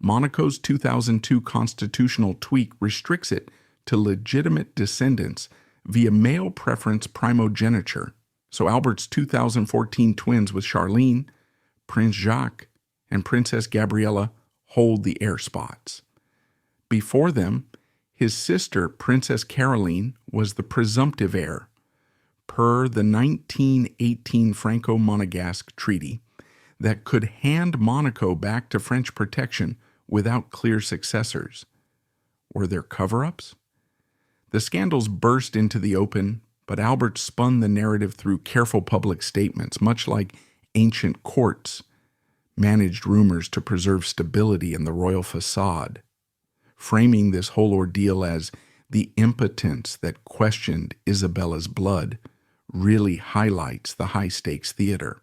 Monaco's 2002 constitutional tweak restricts it to legitimate descendants via male preference primogeniture, so Albert's 2014 twins with Charlene, Prince Jacques, and Princess Gabriella hold the heir spots. Before them, his sister, Princess Caroline, was the presumptive heir, per the 1918 Franco-Monegasque Treaty that could hand Monaco back to French protection without clear successors. Were there cover-ups? The scandals burst into the open, but Albert spun the narrative through careful public statements, much like ancient courts managed rumors to preserve stability in the royal facade, framing this whole ordeal as the impotence that questioned Isabella's blood really highlights the high-stakes theater.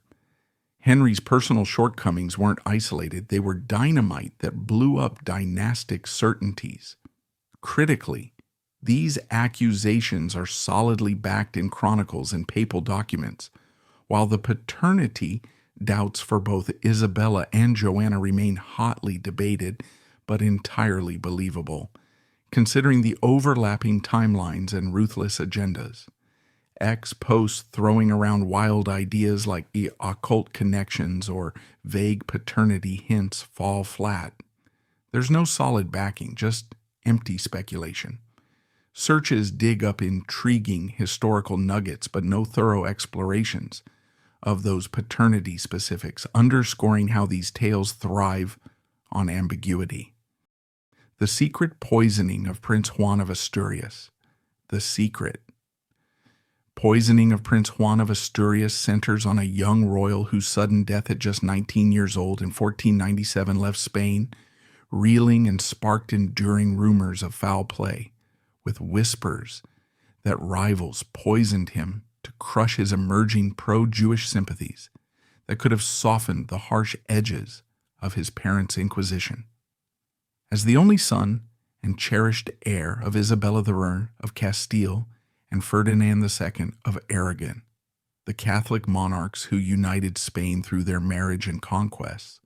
Henry's personal shortcomings weren't isolated. They were dynamite that blew up dynastic certainties. Critically, these accusations are solidly backed in chronicles and papal documents, while the paternity doubts for both Isabella and Joanna remain hotly debated, but entirely believable, considering the overlapping timelines and ruthless agendas. X posts throwing around wild ideas like the occult connections or vague paternity hints fall flat. There's no solid backing, just empty speculation. Searches dig up intriguing historical nuggets, but no thorough explorations of those paternity specifics, underscoring how these tales thrive on ambiguity. The secret poisoning of Prince Juan of Asturias. The secret. Poisoning of Prince Juan of Asturias centers on a young royal whose sudden death at just 19 years old in 1497 left Spain reeling and sparked enduring rumors of foul play, with whispers that rivals poisoned him to crush his emerging pro-Jewish sympathies that could have softened the harsh edges of his parents' inquisition. As the only son and cherished heir of Isabella the Rerne of Castile and Ferdinand II of Aragon, the Catholic monarchs who united Spain through their marriage and conquests,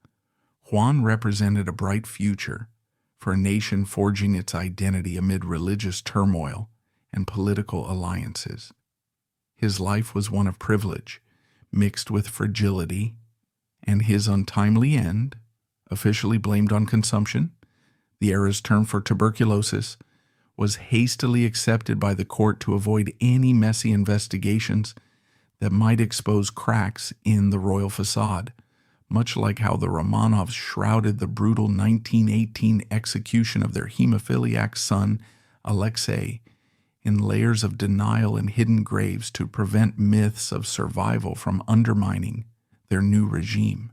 Juan represented a bright future for a nation forging its identity amid religious turmoil and political alliances. His life was one of privilege, mixed with fragility, and his untimely end, officially blamed on consumption, the era's term for tuberculosis, was hastily accepted by the court to avoid any messy investigations that might expose cracks in the royal facade, much like how the Romanovs shrouded the brutal 1918 execution of their hemophiliac son, Alexei, in layers of denial and hidden graves to prevent myths of survival from undermining their new regime.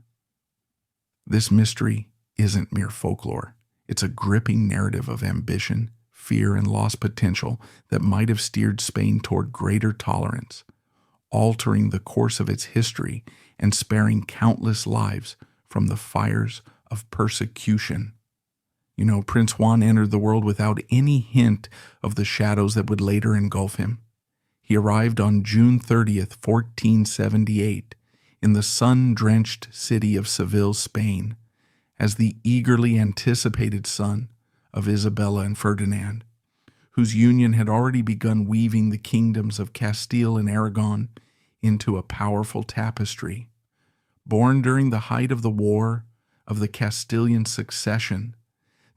This mystery isn't mere folklore. It's a gripping narrative of ambition, fear, and lost potential that might have steered Spain toward greater tolerance, altering the course of its history and sparing countless lives from the fires of persecution. You know, Prince Juan entered the world without any hint of the shadows that would later engulf him. He arrived on June 30th, 1478, in the sun-drenched city of Seville, Spain, as the eagerly anticipated son of Isabella and Ferdinand, whose union had already begun weaving the kingdoms of Castile and Aragon into a powerful tapestry. Born during the height of the War of the Castilian Succession,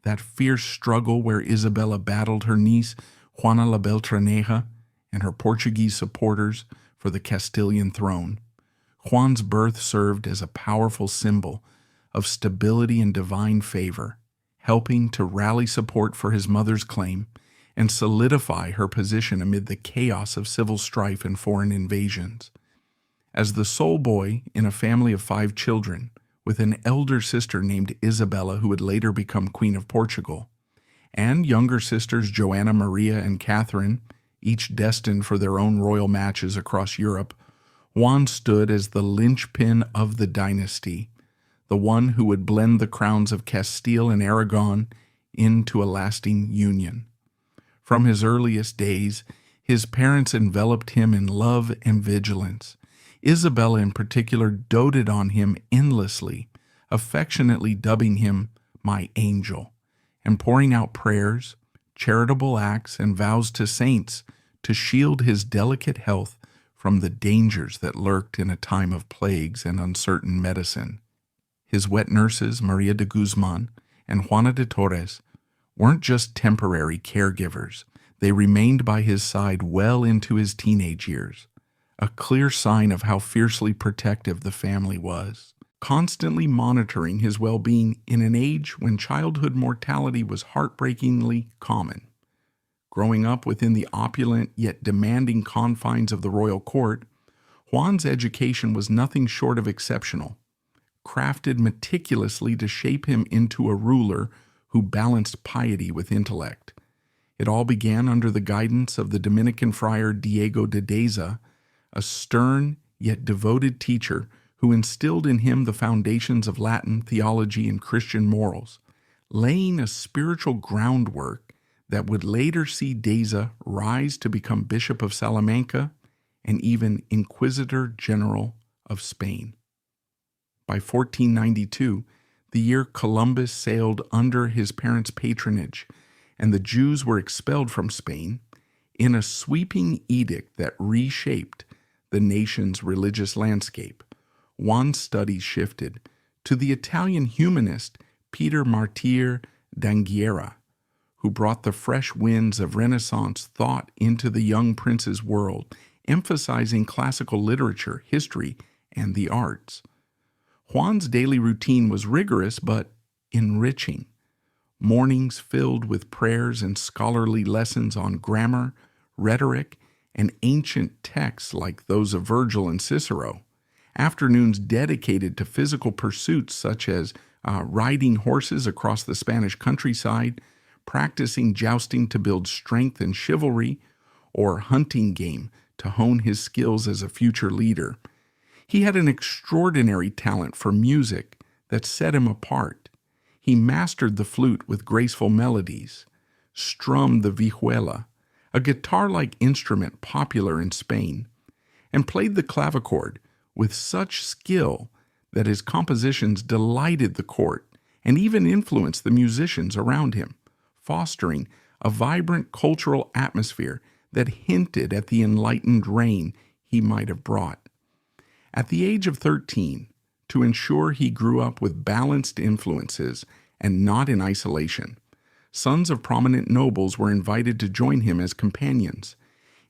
that fierce struggle where Isabella battled her niece Juana la Beltraneja and her Portuguese supporters for the Castilian throne, Juan's birth served as a powerful symbol of stability and divine favor, helping to rally support for his mother's claim and solidify her position amid the chaos of civil strife and foreign invasions. As the sole boy in a family of 5 children, with an elder sister named Isabella who would later become Queen of Portugal, and younger sisters Joanna, Maria, and Catherine, each destined for their own royal matches across Europe, Juan stood as the linchpin of the dynasty, the one who would blend the crowns of Castile and Aragon into a lasting union. From his earliest days, his parents enveloped him in love and vigilance. Isabella in particular doted on him endlessly, affectionately dubbing him my angel, and pouring out prayers, charitable acts, and vows to saints to shield his delicate health from the dangers that lurked in a time of plagues and uncertain medicine. His wet nurses, Maria de Guzman and Juana de Torres, weren't just temporary caregivers. They remained by his side well into his teenage years, a clear sign of how fiercely protective the family was, constantly monitoring his well-being in an age when childhood mortality was heartbreakingly common. Growing up within the opulent yet demanding confines of the royal court, Juan's education was nothing short of exceptional, crafted meticulously to shape him into a ruler who balanced piety with intellect. It all began under the guidance of the Dominican friar Diego de Deza, a stern yet devoted teacher who instilled in him the foundations of Latin theology and Christian morals, laying a spiritual groundwork that would later see Deza rise to become Bishop of Salamanca and even Inquisitor General of Spain. By 1492, the year Columbus sailed under his parents' patronage and the Jews were expelled from Spain, in a sweeping edict that reshaped the nation's religious landscape, Juan's studies shifted to the Italian humanist Peter Martir d'Anghiera, who brought the fresh winds of Renaissance thought into the young prince's world, emphasizing classical literature, history, and the arts. Juan's daily routine was rigorous but enriching. Mornings filled with prayers and scholarly lessons on grammar, rhetoric, and ancient texts like those of Virgil and Cicero. Afternoons dedicated to physical pursuits such as riding horses across the Spanish countryside, practicing jousting to build strength and chivalry, or hunting game to hone his skills as a future leader. He had an extraordinary talent for music that set him apart. He mastered the flute with graceful melodies, strummed the vihuela, a guitar-like instrument popular in Spain, and played the clavichord with such skill that his compositions delighted the court and even influenced the musicians around him, fostering a vibrant cultural atmosphere that hinted at the enlightened reign he might have brought. At the age of 13, to ensure he grew up with balanced influences and not in isolation, sons of prominent nobles were invited to join him as companions,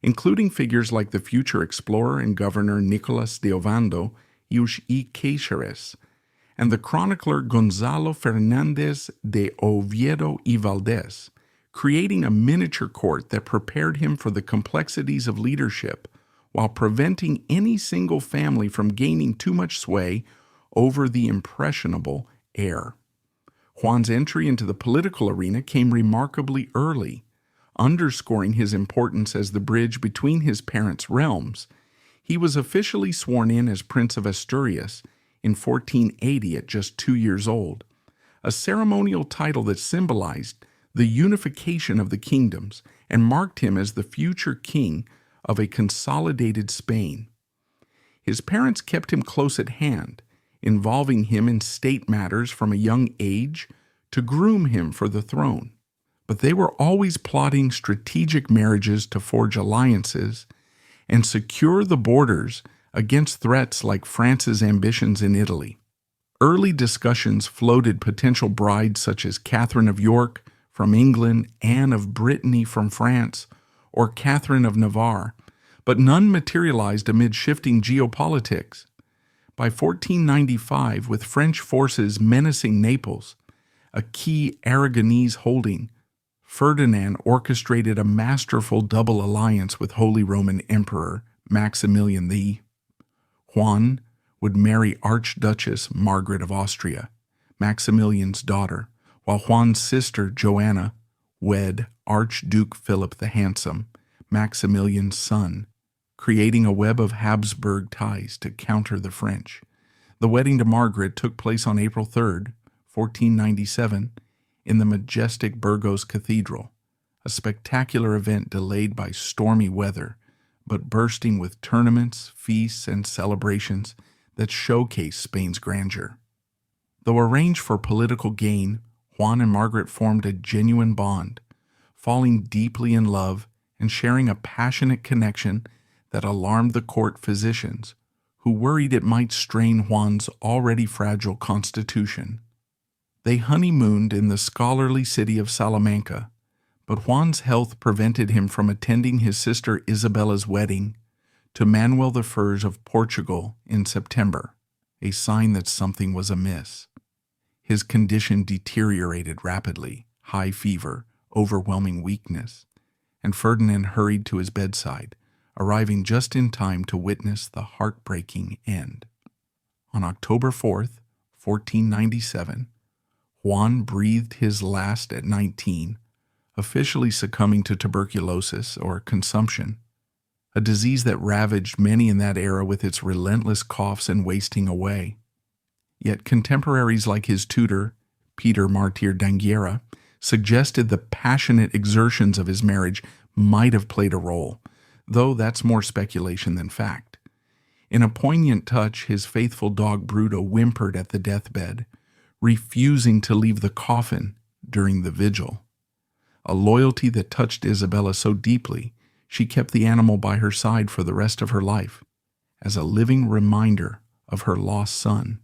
including figures like the future explorer and governor Nicolas de Ovando y Cáceres, and the chronicler Gonzalo Fernández de Oviedo y Valdés, creating a miniature court that prepared him for the complexities of leadership while preventing any single family from gaining too much sway over the impressionable heir. Juan's entry into the political arena came remarkably early, underscoring his importance as the bridge between his parents' realms. He was officially sworn in as Prince of Asturias in 1480 at just 2 years old, a ceremonial title that symbolized the unification of the kingdoms and marked him as the future king of a consolidated Spain. His parents kept him close at hand, involving him in state matters from a young age to groom him for the throne. But they were always plotting strategic marriages to forge alliances and secure the borders against threats like France's ambitions in Italy. Early discussions floated potential brides such as Catherine of York from England, Anne of Brittany from France, or Catherine of Navarre, but none materialized amid shifting geopolitics. By 1495, with French forces menacing Naples, a key Aragonese holding, Ferdinand orchestrated a masterful double alliance with Holy Roman Emperor Maximilian I. Juan would marry Archduchess Margaret of Austria, Maximilian's daughter, while Juan's sister Joanna wed Archduke Philip the Handsome, Maximilian's son, creating a web of Habsburg ties to counter the French. The wedding to Margaret took place on April 3, 1497, in the majestic Burgos Cathedral, a spectacular event delayed by stormy weather, but bursting with tournaments, feasts, and celebrations that showcase Spain's grandeur. Though arranged for political gain, Juan and Margaret formed a genuine bond, falling deeply in love and sharing a passionate connection that alarmed the court physicians, who worried it might strain Juan's already fragile constitution. They honeymooned in the scholarly city of Salamanca, but Juan's health prevented him from attending his sister Isabella's wedding to Manuel I of Portugal in September, a sign that something was amiss. His condition deteriorated rapidly, high fever, overwhelming weakness, and Ferdinand hurried to his bedside, arriving just in time to witness the heartbreaking end. On October 4th, 1497, Juan breathed his last at 19, officially succumbing to tuberculosis or consumption, a disease that ravaged many in that era with its relentless coughs and wasting away. Yet contemporaries like his tutor, Peter Martyr d'Anghiera, suggested the passionate exertions of his marriage might have played a role, though that's more speculation than fact. In a poignant touch, his faithful dog Bruto whimpered at the deathbed, refusing to leave the coffin during the vigil. A loyalty that touched Isabella so deeply, she kept the animal by her side for the rest of her life, as a living reminder of her lost son.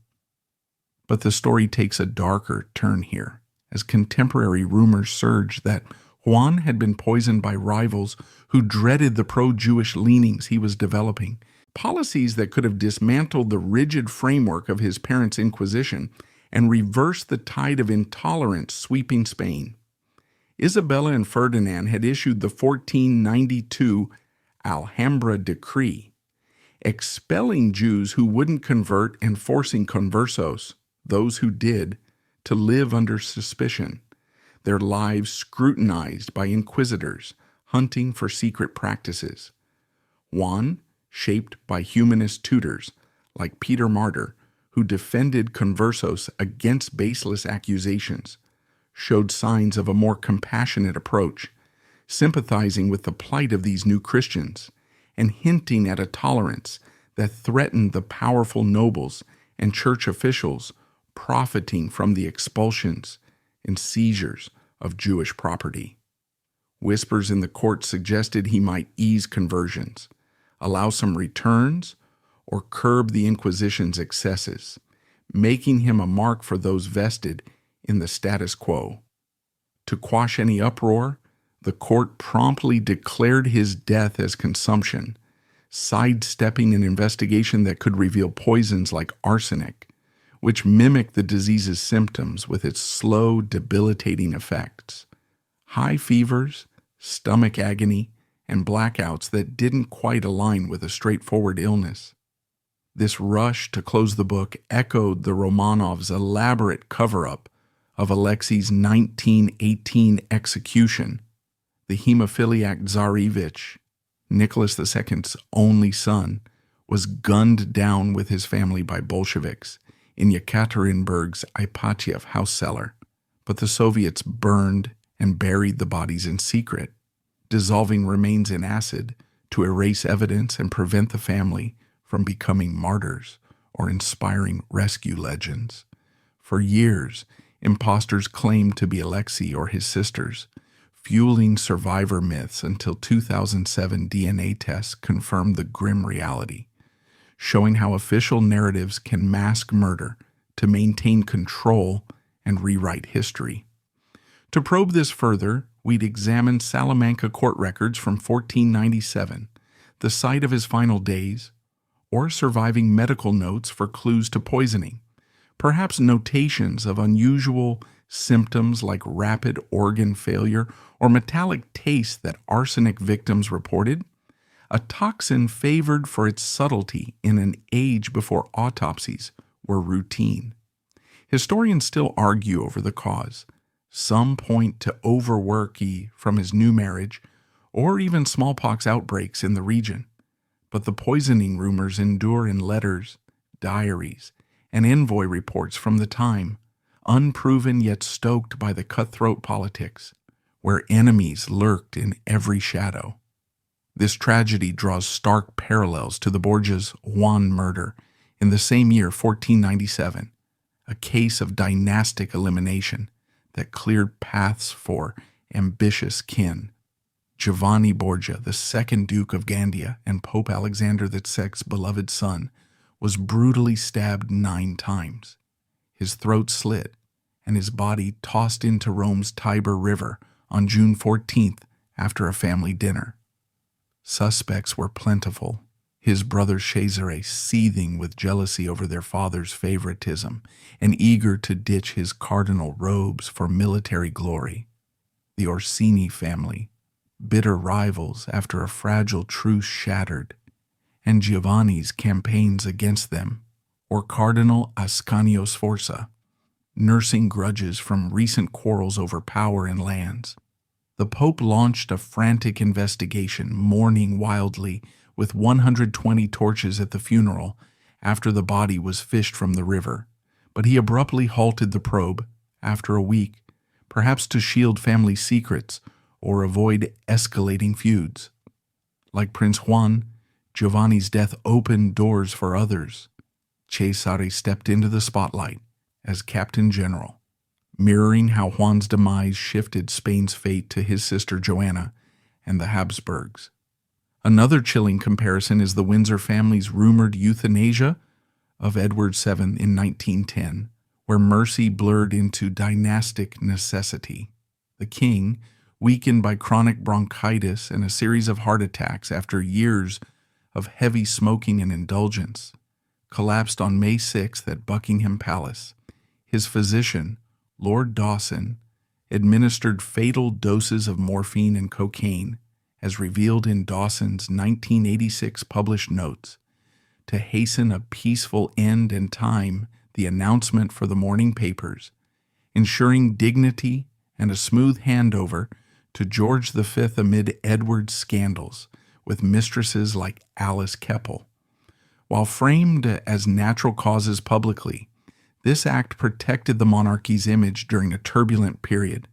But the story takes a darker turn here, as contemporary rumors surge that Juan had been poisoned by rivals who dreaded the pro-Jewish leanings he was developing, policies that could have dismantled the rigid framework of his parents' Inquisition and reversed the tide of intolerance sweeping Spain. Isabella and Ferdinand had issued the 1492 Alhambra Decree, expelling Jews who wouldn't convert and forcing conversos, those who did, to live under suspicion, their lives scrutinized by inquisitors hunting for secret practices. Juan, shaped by humanist tutors like Peter Martyr, who defended conversos against baseless accusations, showed signs of a more compassionate approach, sympathizing with the plight of these new Christians and hinting at a tolerance that threatened the powerful nobles and church officials profiting from the expulsions and seizures of Jewish property. Whispers in the court suggested he might ease conversions, allow some returns, or curb the Inquisition's excesses, making him a mark for those vested in the status quo. To quash any uproar, the court promptly declared his death as consumption, sidestepping an investigation that could reveal poisons like arsenic, which mimicked the disease's symptoms with its slow, debilitating effects. High fevers, stomach agony, and blackouts that didn't quite align with a straightforward illness. This rush to close the book echoed the Romanovs' elaborate cover-up of Alexei's 1918 execution. The hemophiliac Tsarevich, Nicholas II's only son, was gunned down with his family by Bolsheviks in Yekaterinburg's Ipatiev house cellar, but the Soviets burned and buried the bodies in secret, dissolving remains in acid to erase evidence and prevent the family from becoming martyrs or inspiring rescue legends. For years, imposters claimed to be Alexei or his sisters, fueling survivor myths until 2007 DNA tests confirmed the grim reality, showing how official narratives can mask murder to maintain control and rewrite history. To probe this further, we'd examine Salamanca court records from 1497, the site of his final days, or surviving medical notes for clues to poisoning, perhaps notations of unusual symptoms like rapid organ failure or metallic taste that arsenic victims reported, a toxin favored for its subtlety in an age before autopsies were routine. Historians still argue over the cause. Some point to overwork from his new marriage, or even smallpox outbreaks in the region. But the poisoning rumors endure in letters, diaries, and envoy reports from the time, unproven yet stoked by the cutthroat politics, where enemies lurked in every shadow. This tragedy draws stark parallels to the Borgia's Juan murder in the same year, 1497, a case of dynastic elimination that cleared paths for ambitious kin. Giovanni Borgia, the second Duke of Gandia and Pope Alexander VI's beloved son, was brutally stabbed 9 times. His throat slit, and his body tossed into Rome's Tiber River on June 14th after a family dinner. Suspects were plentiful, his brother Cesare seething with jealousy over their father's favoritism and eager to ditch his cardinal robes for military glory. The Orsini family, bitter rivals after a fragile truce shattered, and Giovanni's campaigns against them, or Cardinal Ascanio Sforza, nursing grudges from recent quarrels over power and lands. The Pope launched a frantic investigation, mourning wildly with 120 torches at the funeral after the body was fished from the river, but he abruptly halted the probe after a week, perhaps to shield family secrets or avoid escalating feuds. Like Prince Juan, Giovanni's death opened doors for others. Cesare stepped into the spotlight as Captain General, mirroring how Juan's demise shifted Spain's fate to his sister Joanna and the Habsburgs. Another chilling comparison is the Windsor family's rumored euthanasia of Edward VII in 1910, where mercy blurred into dynastic necessity. The king, weakened by chronic bronchitis and a series of heart attacks after years of heavy smoking and indulgence, collapsed on May 6th at Buckingham Palace. His physician, Lord Dawson, administered fatal doses of morphine and cocaine, as revealed in Dawson's 1986 published notes, to hasten a peaceful end and time the announcement for the morning papers, ensuring dignity and a smooth handover to George V amid Edward's scandals with mistresses like Alice Keppel. While framed as natural causes publicly, this act protected the monarchy's image during a turbulent period,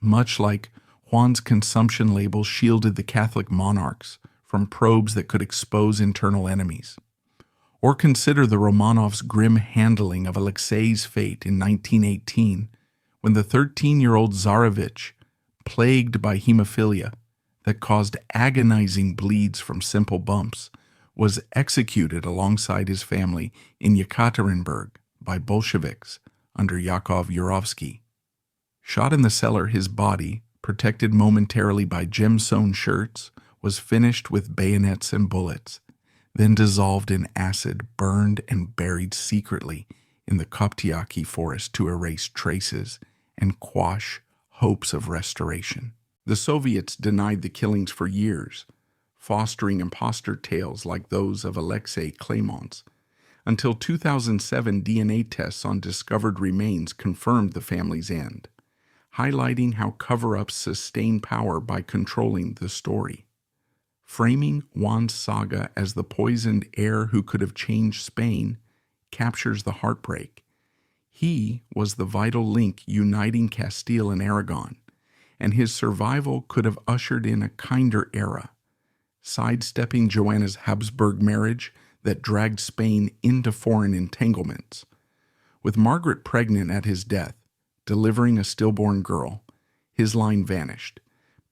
much like Juan's consumption label shielded the Catholic monarchs from probes that could expose internal enemies. Or consider the Romanovs' grim handling of Alexei's fate in 1918, when the 13-year-old Tsarevich, plagued by hemophilia that caused agonizing bleeds from simple bumps, was executed alongside his family in Yekaterinburg by Bolsheviks under Yakov Yurovsky. Shot in the cellar, his body, protected momentarily by gem-sewn shirts, was finished with bayonets and bullets, then dissolved in acid, burned and buried secretly in the Koptiaki forest to erase traces and quash hopes of restoration. The Soviets denied the killings for years, fostering imposter tales like those of Alexei Clement's, until 2007 DNA tests on discovered remains confirmed the family's end, highlighting how cover-ups sustain power by controlling the story. Framing Juan's saga as the poisoned heir who could have changed Spain captures the heartbreak. He was the vital link uniting Castile and Aragon, and his survival could have ushered in a kinder era. Sidestepping Joanna's Habsburg marriage, that dragged Spain into foreign entanglements. With Margaret pregnant at his death, delivering a stillborn girl, his line vanished,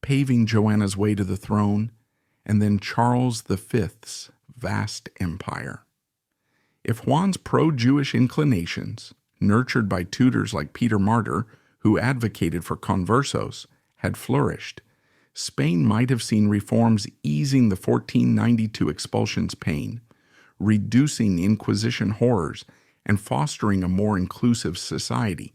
paving Joanna's way to the throne, and then Charles V's vast empire. If Juan's pro-Jewish inclinations, nurtured by tutors like Peter Martyr, who advocated for conversos, had flourished, Spain might have seen reforms easing the 1492 expulsion's pain, reducing Inquisition horrors, and fostering a more inclusive society,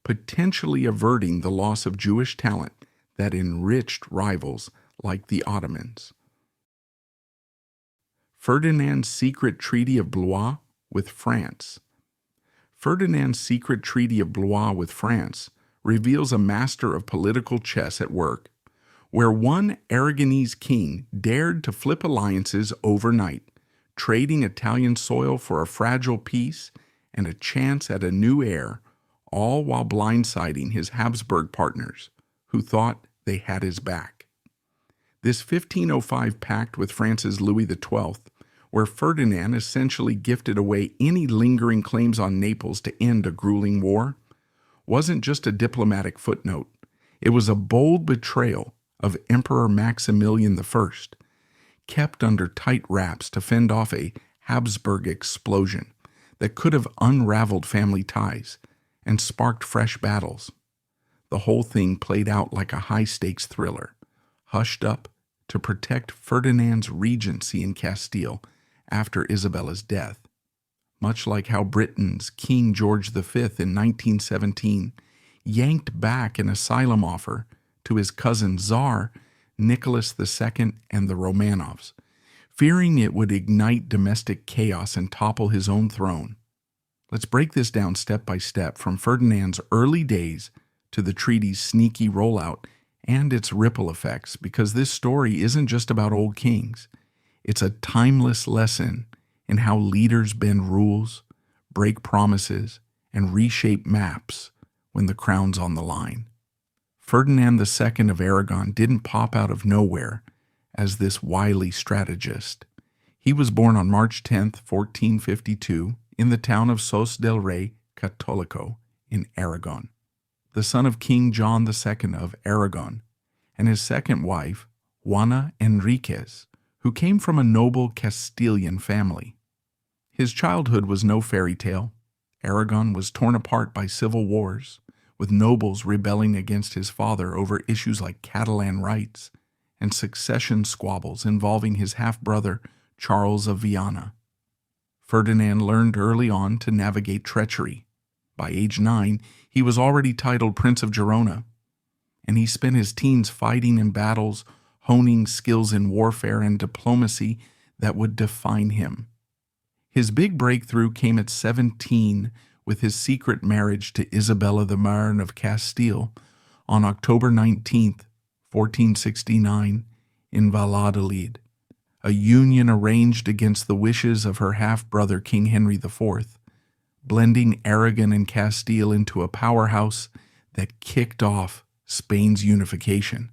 potentially averting the loss of Jewish talent that enriched rivals like the Ottomans. Ferdinand's secret Treaty of Blois with France. Ferdinand's secret Treaty of Blois with France reveals a master of political chess at work, where one Aragonese king dared to flip alliances overnight, trading Italian soil for a fragile peace and a chance at a new heir, all while blindsiding his Habsburg partners, who thought they had his back. This 1505 pact with France's Louis XII, where Ferdinand essentially gifted away any lingering claims on Naples to end a grueling war, wasn't just a diplomatic footnote. It was a bold betrayal of Emperor Maximilian I, kept under tight wraps to fend off a Habsburg explosion that could have unraveled family ties and sparked fresh battles. The whole thing played out like a high-stakes thriller, hushed up to protect Ferdinand's regency in Castile after Isabella's death, much like how Britain's King George V in 1917 yanked back an asylum offer to his cousin Tsar Nicholas II and the Romanovs, fearing it would ignite domestic chaos and topple his own throne. Let's break this down step by step from Ferdinand's early days to the treaty's sneaky rollout and its ripple effects, because this story isn't just about old kings. It's a timeless lesson in how leaders bend rules, break promises, and reshape maps when the crown's on the line. Ferdinand II of Aragon didn't pop out of nowhere as this wily strategist. He was born on March 10, 1452, in the town of Sos del Rey Católico in Aragon, the son of King John II of Aragon and his second wife, Juana Enriquez, who came from a noble Castilian family. His childhood was no fairy tale. Aragon was torn apart by civil wars, with nobles rebelling against his father over issues like Catalan rights and succession squabbles involving his half-brother Charles of Viana. Ferdinand learned early on to navigate treachery. By age 9, he was already titled Prince of Gerona, and he spent his teens fighting in battles, honing skills in warfare and diplomacy that would define him. His big breakthrough came at 17 with his secret marriage to Isabella the Marne of Castile on October 19, 1469, in Valladolid, a union arranged against the wishes of her half-brother King Henry IV, blending Aragon and Castile into a powerhouse that kicked off Spain's unification.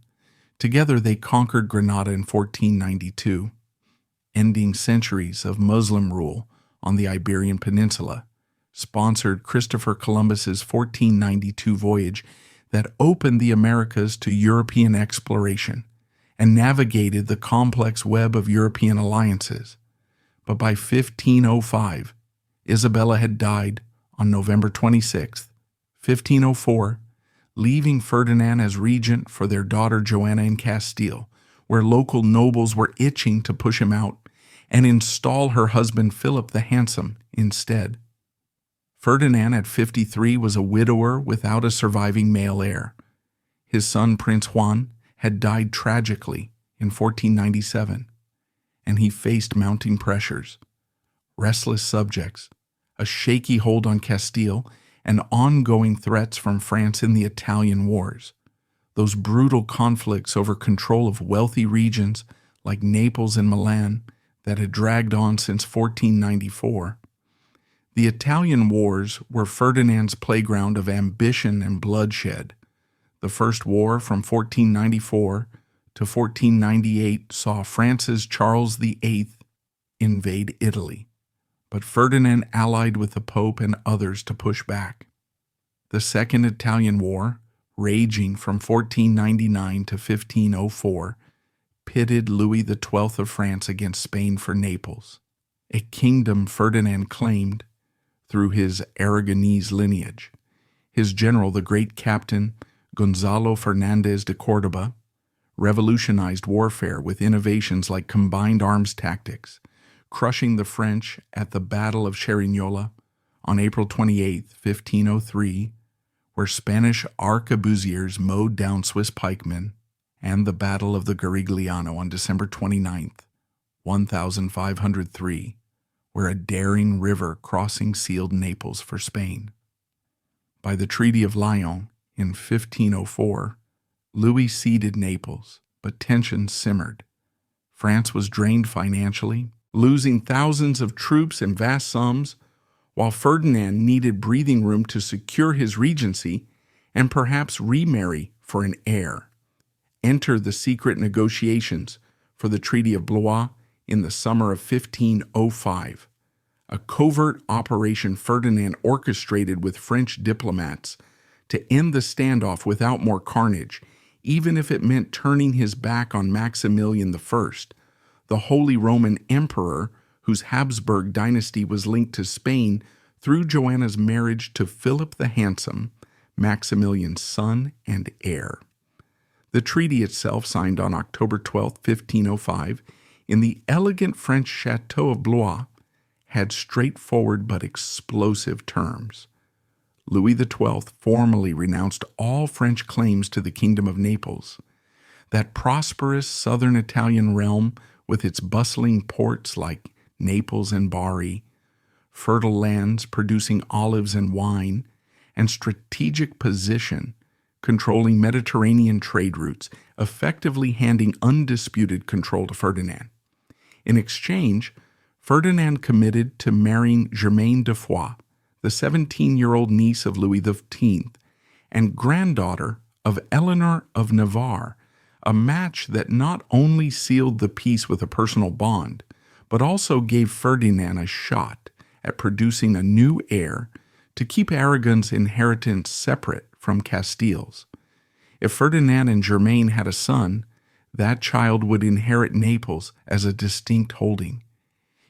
Together they conquered Granada in 1492, ending centuries of Muslim rule on the Iberian Peninsula, sponsored Christopher Columbus's 1492 voyage that opened the Americas to European exploration and navigated the complex web of European alliances. But by 1505, Isabella had died on November 26, 1504, leaving Ferdinand as regent for their daughter Joanna in Castile, where local nobles were itching to push him out and install her husband Philip the Handsome instead. Ferdinand at 53 was a widower without a surviving male heir. His son Prince Juan had died tragically in 1497, and he faced mounting pressures, restless subjects, a shaky hold on Castile, and ongoing threats from France in the Italian wars, those brutal conflicts over control of wealthy regions like Naples and Milan that had dragged on since 1494. The Italian wars were Ferdinand's playground of ambition and bloodshed. The First War from 1494 to 1498 saw France's Charles VIII invade Italy, but Ferdinand allied with the Pope and others to push back. The Second Italian War, raging from 1499 to 1504, pitted Louis XII of France against Spain for Naples, a kingdom Ferdinand claimed through his Aragonese lineage. His general, the great captain Gonzalo Fernandez de Córdoba, revolutionized warfare with innovations like combined arms tactics, crushing the French at the Battle of Cerignola on April 28, 1503, where Spanish arquebusiers mowed down Swiss pikemen, and the Battle of the Garigliano on December 29, 1503, where a daring river crossing sealed Naples for Spain. By the Treaty of Lyon in 1504, Louis ceded Naples, but tensions simmered. France was drained financially, losing thousands of troops and vast sums, while Ferdinand needed breathing room to secure his regency and perhaps remarry for an heir. Enter the secret negotiations for the Treaty of Blois in the summer of 1505, a covert operation Ferdinand orchestrated with French diplomats to end the standoff without more carnage, even if it meant turning his back on Maximilian I, the Holy Roman Emperor whose Habsburg dynasty was linked to Spain through Joanna's marriage to Philip the Handsome, Maximilian's son and heir. The treaty itself, signed on October 12, 1505, in the elegant French chateau of Blois, had straightforward but explosive terms. Louis XII formally renounced all French claims to the Kingdom of Naples. That prosperous southern Italian realm, with its bustling ports like Naples and Bari, fertile lands producing olives and wine, and strategic position controlling Mediterranean trade routes, effectively handing undisputed control to Ferdinand. In exchange, Ferdinand committed to marrying Germaine de Foix, the 17-year-old niece of Louis X and granddaughter of Eleanor of Navarre, a match that not only sealed the peace with a personal bond, but also gave Ferdinand a shot at producing a new heir to keep Aragon's inheritance separate from Castile's. If Ferdinand and Germaine had a son, that child would inherit Naples as a distinct holding.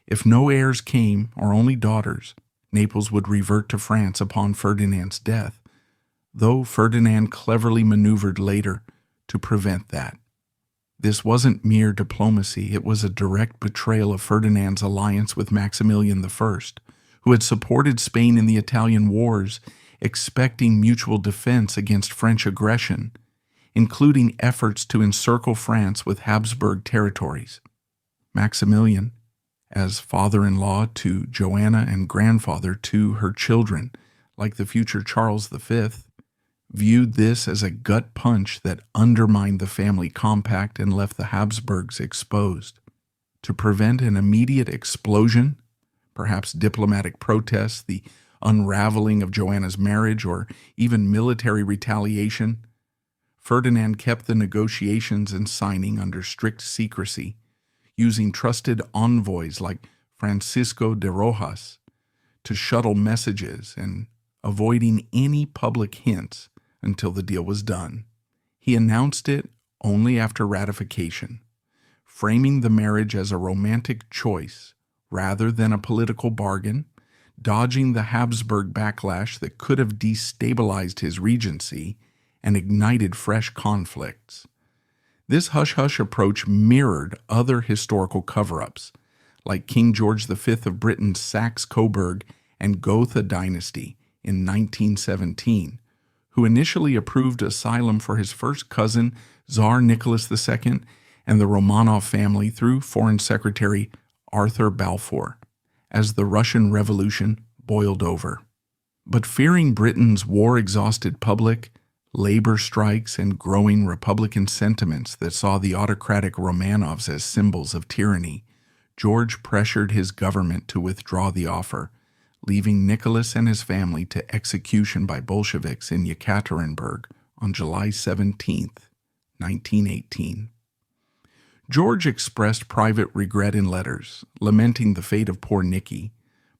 If no heirs came, or only daughters, Naples would revert to France upon Ferdinand's death, though Ferdinand cleverly maneuvered later to prevent that. This wasn't mere diplomacy, it was a direct betrayal of Ferdinand's alliance with Maximilian I, who had supported Spain in the Italian wars, expecting mutual defense against French aggression, including efforts to encircle France with Habsburg territories. Maximilian, as father-in-law to Joanna and grandfather to her children, like the future Charles V, viewed this as a gut punch that undermined the family compact and left the Habsburgs exposed. To prevent an immediate explosion, perhaps diplomatic protests, the unraveling of Joanna's marriage, or even military retaliation, Ferdinand kept the negotiations and signing under strict secrecy, using trusted envoys like Francisco de Rojas to shuttle messages and avoiding any public hints until the deal was done. He announced it only after ratification, framing the marriage as a romantic choice rather than a political bargain, dodging the Habsburg backlash that could have destabilized his regency and ignited fresh conflicts. This hush-hush approach mirrored other historical cover-ups, like King George V of Britain's Saxe-Coburg and Gotha dynasty in 1917, who initially approved asylum for his first cousin, Tsar Nicholas II, and the Romanov family through Foreign Secretary Arthur Balfour, as the Russian Revolution boiled over. But fearing Britain's war-exhausted public, labor strikes, and growing Republican sentiments that saw the autocratic Romanovs as symbols of tyranny, George pressured his government to withdraw the offer, leaving Nicholas and his family to execution by Bolsheviks in Yekaterinburg on July 17, 1918. George expressed private regret in letters, lamenting the fate of poor Nicky,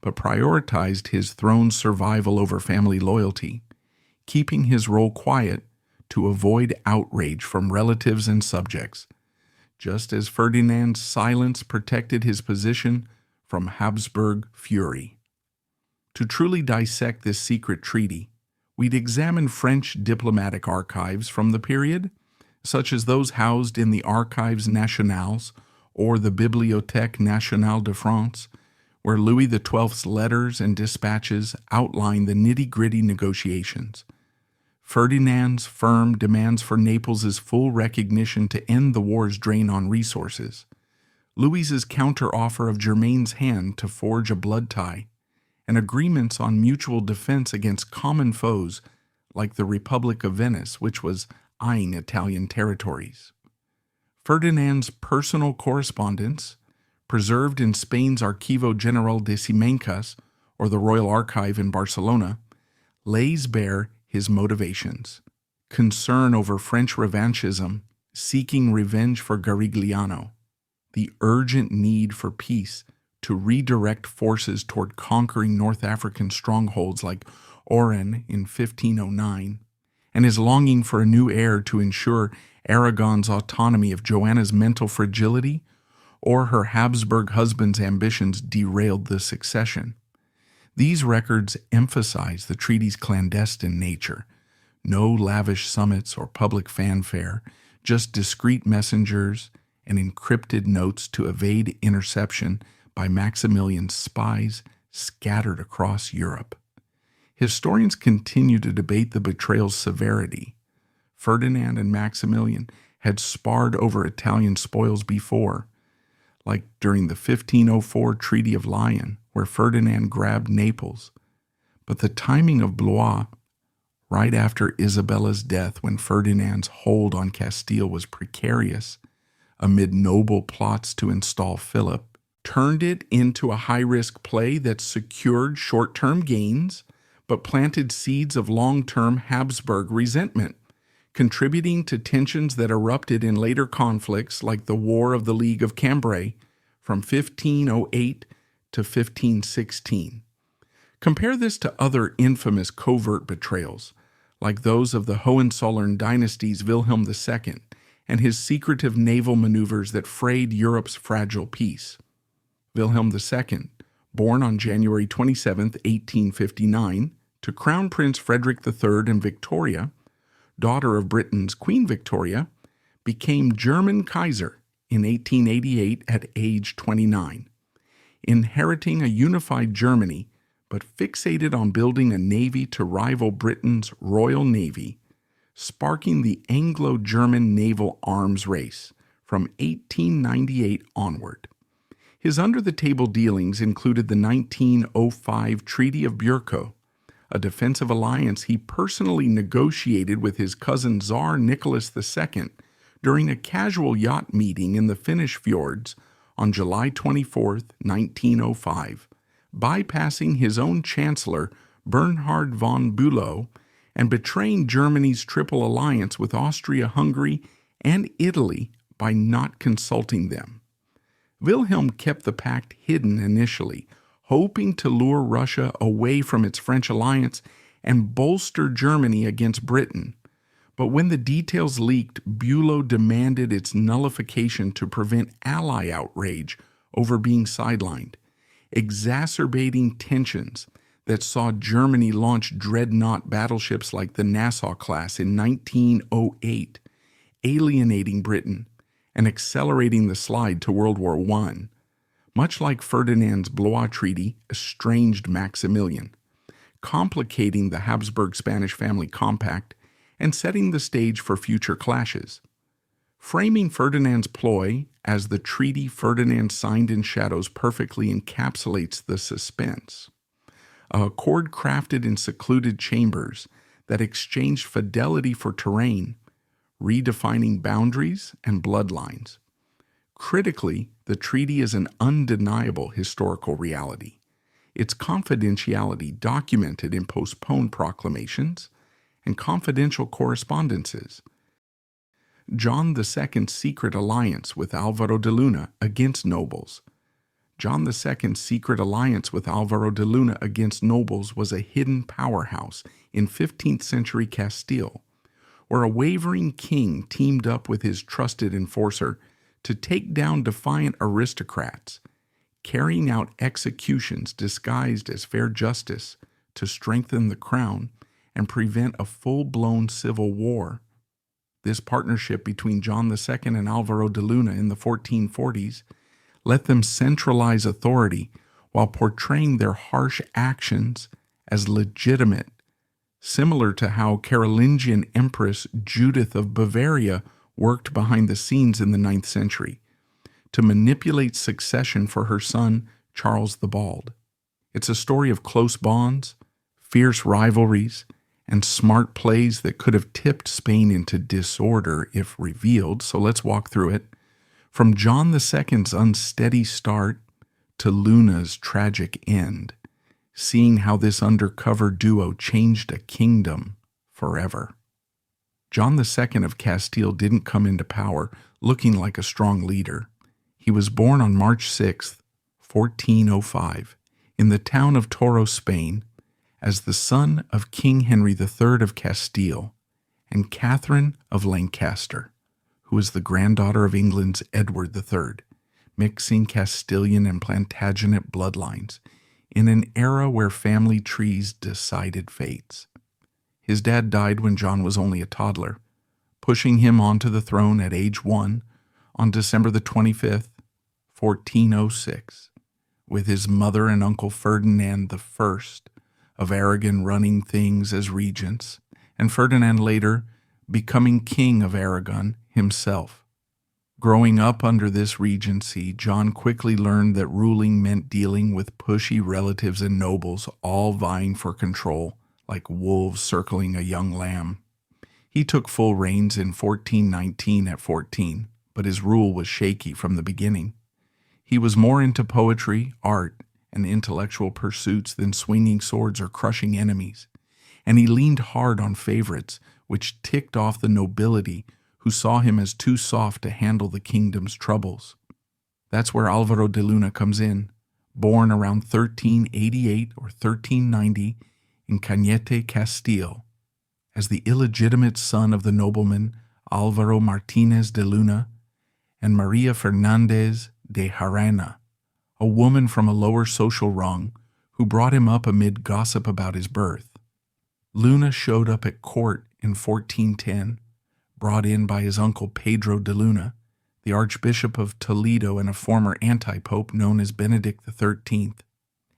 but prioritized his throne's survival over family loyalty, keeping his role quiet to avoid outrage from relatives and subjects, just as Ferdinand's silence protected his position from Habsburg fury. To truly dissect this secret treaty, we'd examine French diplomatic archives from the period, such as those housed in the Archives Nationales or the Bibliothèque Nationale de France, where Louis XII's letters and dispatches outline the nitty-gritty negotiations. Ferdinand's firm demands for Naples' full recognition to end the war's drain on resources, Louis's counter-offer of Germain's hand to forge a blood tie, and agreements on mutual defense against common foes like the Republic of Venice, which was eyeing Italian territories. Ferdinand's personal correspondence, preserved in Spain's Archivo General de Simancas, or the Royal Archive in Barcelona, lays bare his motivations: concern over French revanchism, seeking revenge for Garigliano, the urgent need for peace to redirect forces toward conquering North African strongholds like Oran in 1509, and his longing for a new heir to ensure Aragon's autonomy if Joanna's mental fragility or her Habsburg husband's ambitions derailed the succession. These records emphasize the treaty's clandestine nature. No lavish summits or public fanfare, just discreet messengers and encrypted notes to evade interception by Maximilian's spies scattered across Europe. Historians continue to debate the betrayal's severity. Ferdinand and Maximilian had sparred over Italian spoils before, like during the 1504 Treaty of Lyon, where Ferdinand grabbed Naples. But the timing of Blois, right after Isabella's death when Ferdinand's hold on Castile was precarious, amid noble plots to install Philip, turned it into a high-risk play that secured short-term gains, but planted seeds of long-term Habsburg resentment, contributing to tensions that erupted in later conflicts like the War of the League of Cambrai from 1508 to 1516. Compare this to other infamous covert betrayals, like those of the Hohenzollern dynasty's Wilhelm II and his secretive naval maneuvers that frayed Europe's fragile peace. Wilhelm II, born on January 27, 1859, to Crown Prince Frederick III and Victoria, daughter of Britain's Queen Victoria, became German Kaiser in 1888 at age 29, inheriting a unified Germany but fixated on building a navy to rival Britain's Royal Navy, sparking the Anglo-German naval arms race from 1898 onward. His under-the-table dealings included the 1905 Treaty of Burko, a defensive alliance he personally negotiated with his cousin Tsar Nicholas II during a casual yacht meeting in the Finnish fjords on July 24, 1905, bypassing his own chancellor Bernhard von Bülow and betraying Germany's triple alliance with Austria-Hungary and Italy by not consulting them. Wilhelm kept the pact hidden initially, hoping to lure Russia away from its French alliance and bolster Germany against Britain. But when the details leaked, Bülow demanded its nullification to prevent ally outrage over being sidelined, exacerbating tensions that saw Germany launch dreadnought battleships like the Nassau class in 1908, alienating Britain and accelerating the slide to World War I. Much like Ferdinand's Blois Treaty estranged Maximilian, complicating the Habsburg Spanish family compact and setting the stage for future clashes. Framing Ferdinand's ploy as the treaty Ferdinand signed in shadows perfectly encapsulates the suspense. A accord crafted in secluded chambers that exchanged fidelity for terrain, redefining boundaries and bloodlines. Critically, the treaty is an undeniable historical reality. Its confidentiality documented in postponed proclamations and confidential correspondences. John II's secret alliance with Alvaro de Luna against nobles, John II's secret alliance with Alvaro de Luna against nobles was a hidden powerhouse in 15th century Castile, where a wavering king teamed up with his trusted enforcer to take down defiant aristocrats, carrying out executions disguised as fair justice to strengthen the crown and prevent a full-blown civil war. This partnership between John II and Alvaro de Luna in the 1440s let them centralize authority while portraying their harsh actions as legitimate, similar to how Carolingian Empress Judith of Bavaria worked behind the scenes in the 9th century to manipulate succession for her son Charles the Bald. It's a story of close bonds, fierce rivalries, and smart plays that could have tipped Spain into disorder if revealed, so let's walk through it. From John II's unsteady start to Luna's tragic end, seeing how this undercover duo changed a kingdom forever. John II of Castile didn't come into power looking like a strong leader. He was born on March 6, 1405, in the town of Toro, Spain, as the son of King Henry III of Castile and Catherine of Lancaster, who was the granddaughter of England's Edward III, mixing Castilian and Plantagenet bloodlines in an era where family trees decided fates. His dad died when John was only a toddler, pushing him onto the throne at age 1 on December the 25th, 1406, with his mother and Uncle Ferdinand I of Aragon running things as regents, and Ferdinand later becoming King of Aragon himself. Growing up under this regency, John quickly learned that ruling meant dealing with pushy relatives and nobles, all vying for control, like wolves circling a young lamb. He took full reins in 1419 at 14, but his rule was shaky from the beginning. He was more into poetry, art, and intellectual pursuits than swinging swords or crushing enemies, and he leaned hard on favorites, which ticked off the nobility who saw him as too soft to handle the kingdom's troubles. That's where Alvaro de Luna comes in, born around 1388 or 1390 in Cañete, Castile, as the illegitimate son of the nobleman Alvaro Martínez de Luna and María Fernández de Jarana, a woman from a lower social rung who brought him up amid gossip about his birth. Luna showed up at court in 1410, brought in by his uncle Pedro de Luna, the Archbishop of Toledo and a former anti-pope known as Benedict XIII,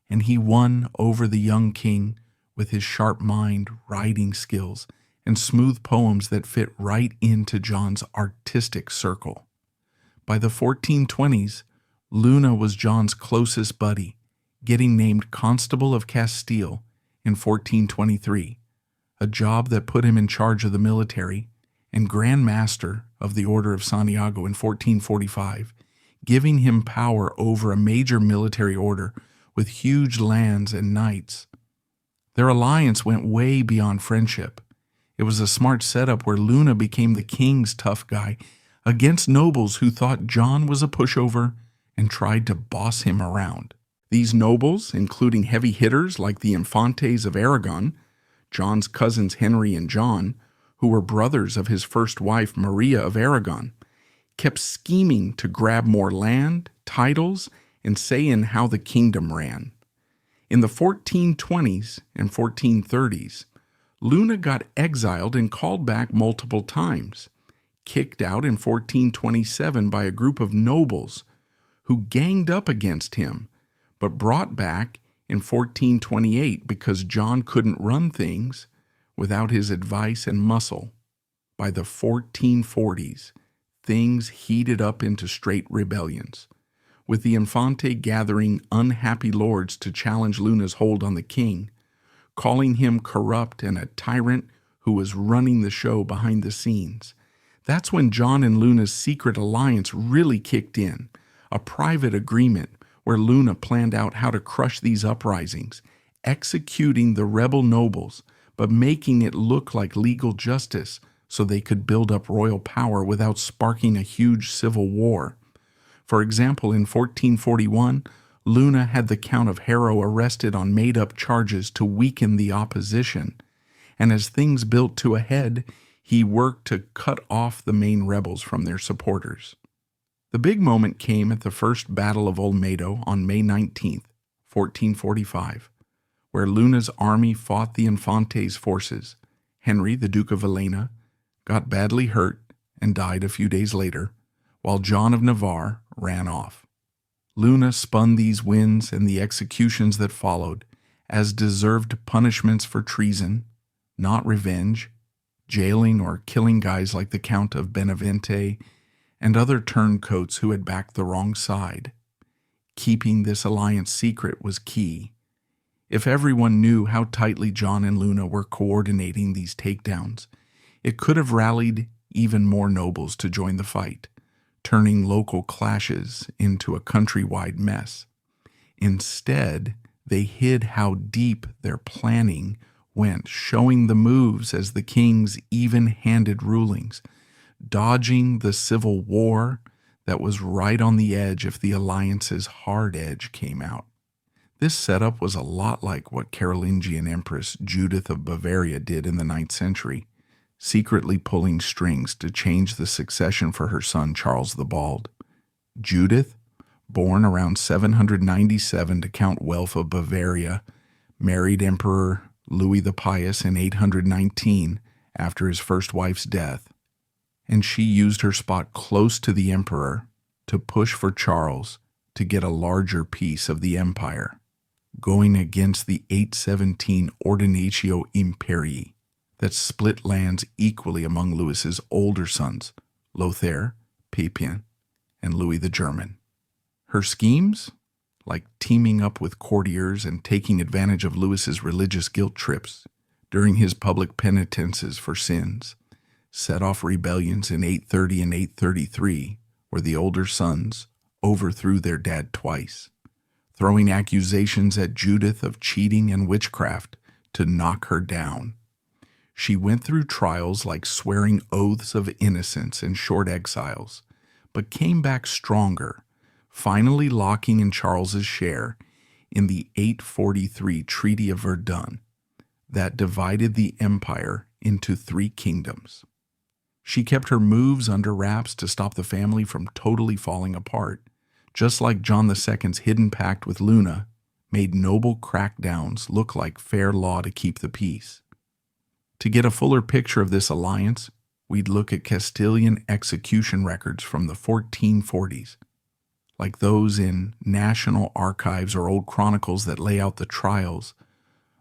and he won over the young king with his sharp mind, writing skills, and smooth poems that fit right into John's artistic circle. By the 1420s, Luna was John's closest buddy, getting named Constable of Castile in 1423, a job that put him in charge of the military, and Grand Master of the Order of Santiago in 1445, giving him power over a major military order with huge lands and knights. Their alliance went way beyond friendship. It was a smart setup where Luna became the king's tough guy against nobles who thought John was a pushover and tried to boss him around. These nobles, including heavy hitters like the Infantes of Aragon, John's cousins Henry and John, who were brothers of his first wife Maria of Aragon, kept scheming to grab more land, titles, and say in how the kingdom ran. In the 1420s and 1430s, Luna got exiled and called back multiple times, kicked out in 1427 by a group of nobles who ganged up against him, but brought back in 1428 because John couldn't run things without his advice and muscle. By the 1440s, things heated up into straight rebellions, with the Infante gathering unhappy lords to challenge Luna's hold on the king, calling him corrupt and a tyrant who was running the show behind the scenes. That's when John and Luna's secret alliance really kicked in, a private agreement where Luna planned out how to crush these uprisings, executing the rebel nobles, but making it look like legal justice so they could build up royal power without sparking a huge civil war. For example, in 1441, Luna had the Count of Harrow arrested on made-up charges to weaken the opposition, and as things built to a head, he worked to cut off the main rebels from their supporters. The big moment came at the First Battle of Olmedo on May 19, 1445, where Luna's army fought the Infante's forces. Henry, the Duke of Villena, got badly hurt and died a few days later, while John of Navarre ran off. Luna spun these wins and the executions that followed as deserved punishments for treason, not revenge, jailing or killing guys like the Count of Benevente and other turncoats who had backed the wrong side. Keeping this alliance secret was key. If everyone knew how tightly John and Luna were coordinating these takedowns, it could have rallied even more nobles to join the fight, turning local clashes into a countrywide mess. Instead, they hid how deep their planning went, showing the moves as the king's even-handed rulings, dodging the civil war that was right on the edge if the alliance's hard edge came out. This setup was a lot like what Carolingian Empress Judith of Bavaria did in the 9th century, secretly pulling strings to change the succession for her son Charles the Bald. Judith, born around 797 to Count Welf of Bavaria, married Emperor Louis the Pious in 819 after his first wife's death, and she used her spot close to the emperor to push for Charles to get a larger piece of the empire, going against the 817 Ordinatio Imperii that split lands equally among Louis's older sons, Lothair, Pepin, and Louis the German. Her schemes, like teaming up with courtiers and taking advantage of Louis's religious guilt trips during his public penitences for sins, set off rebellions in 830 and 833, where the older sons overthrew their dad twice, throwing accusations at Judith of cheating and witchcraft to knock her down. She went through trials like swearing oaths of innocence and short exiles, but came back stronger, finally locking in Charles's share in the 843 Treaty of Verdun that divided the empire into 3 kingdoms. She kept her moves under wraps to stop the family from totally falling apart, just like John II's hidden pact with Luna made noble crackdowns look like fair law to keep the peace. To get a fuller picture of this alliance, we'd look at Castilian execution records from the 1440s, like those in national archives or old chronicles that lay out the trials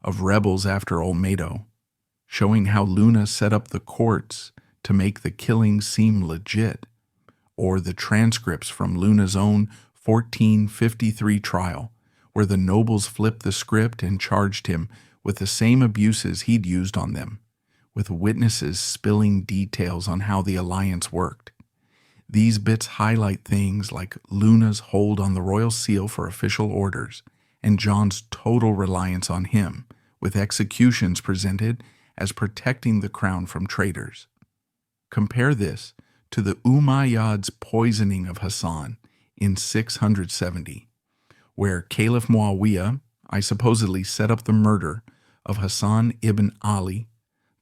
of rebels after Olmedo, showing how Luna set up the courts to make the killings seem legit, or the transcripts from Luna's own 1453 trial, where the nobles flipped the script and charged him with the same abuses he'd used on them, with witnesses spilling details on how the alliance worked. These bits highlight things like Luna's hold on the royal seal for official orders and John's total reliance on him, with executions presented as protecting the crown from traitors. Compare this to the Umayyads' poisoning of Hassan in 670, where Caliph Muawiyah supposedly set up the murder of Hassan ibn Ali,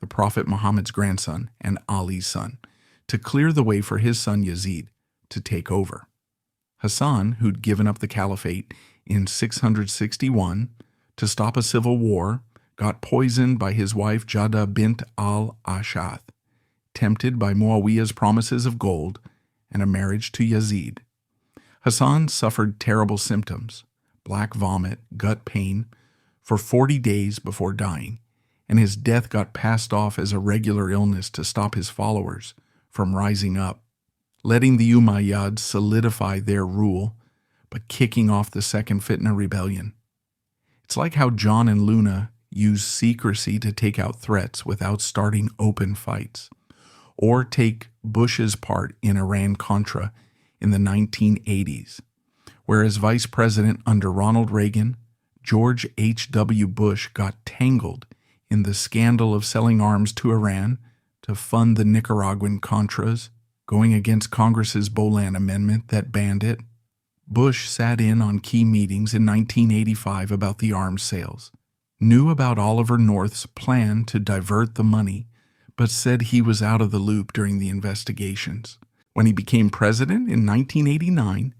the Prophet Muhammad's grandson and Ali's son, to clear the way for his son Yazid to take over. Hassan, who'd given up the caliphate in 661 to stop a civil war, got poisoned by his wife Jada bint al-Ash'ath, tempted by Muawiyah's promises of gold and a marriage to Yazid. Hassan suffered terrible symptoms, black vomit, gut pain, for 40 days before dying, and his death got passed off as a regular illness to stop his followers from rising up, letting the Umayyads solidify their rule, but kicking off the Second Fitna rebellion. It's like how John and Luna used secrecy to take out threats without starting open fights, or take Bush's part in Iran-Contra in the 1980s, where as vice president under Ronald Reagan, George H.W. Bush got tangled in the scandal of selling arms to Iran to fund the Nicaraguan Contras, going against Congress's Boland Amendment that banned it. Bush sat in on key meetings in 1985 about the arms sales, knew about Oliver North's plan to divert the money, but said he was out of the loop during the investigations. When he became president in 1989,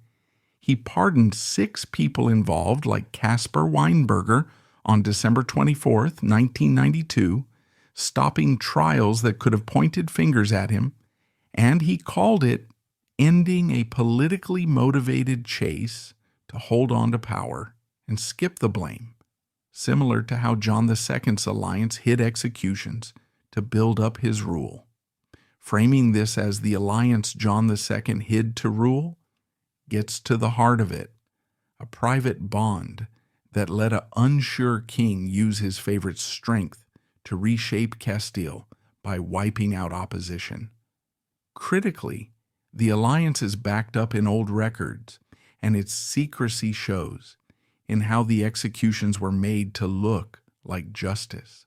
he pardoned 6 people involved, like Caspar Weinberger, on December 24, 1992, stopping trials that could have pointed fingers at him, and he called it ending a politically motivated chase to hold on to power and skip the blame, similar to how John II's alliance hid executions to build up his rule. Framing this as the alliance John II hid to rule gets to the heart of it, a private bond that let an unsure king use his favorite strength to reshape Castile by wiping out opposition. Critically, the alliance is backed up in old records, and its secrecy shows in how the executions were made to look like justice.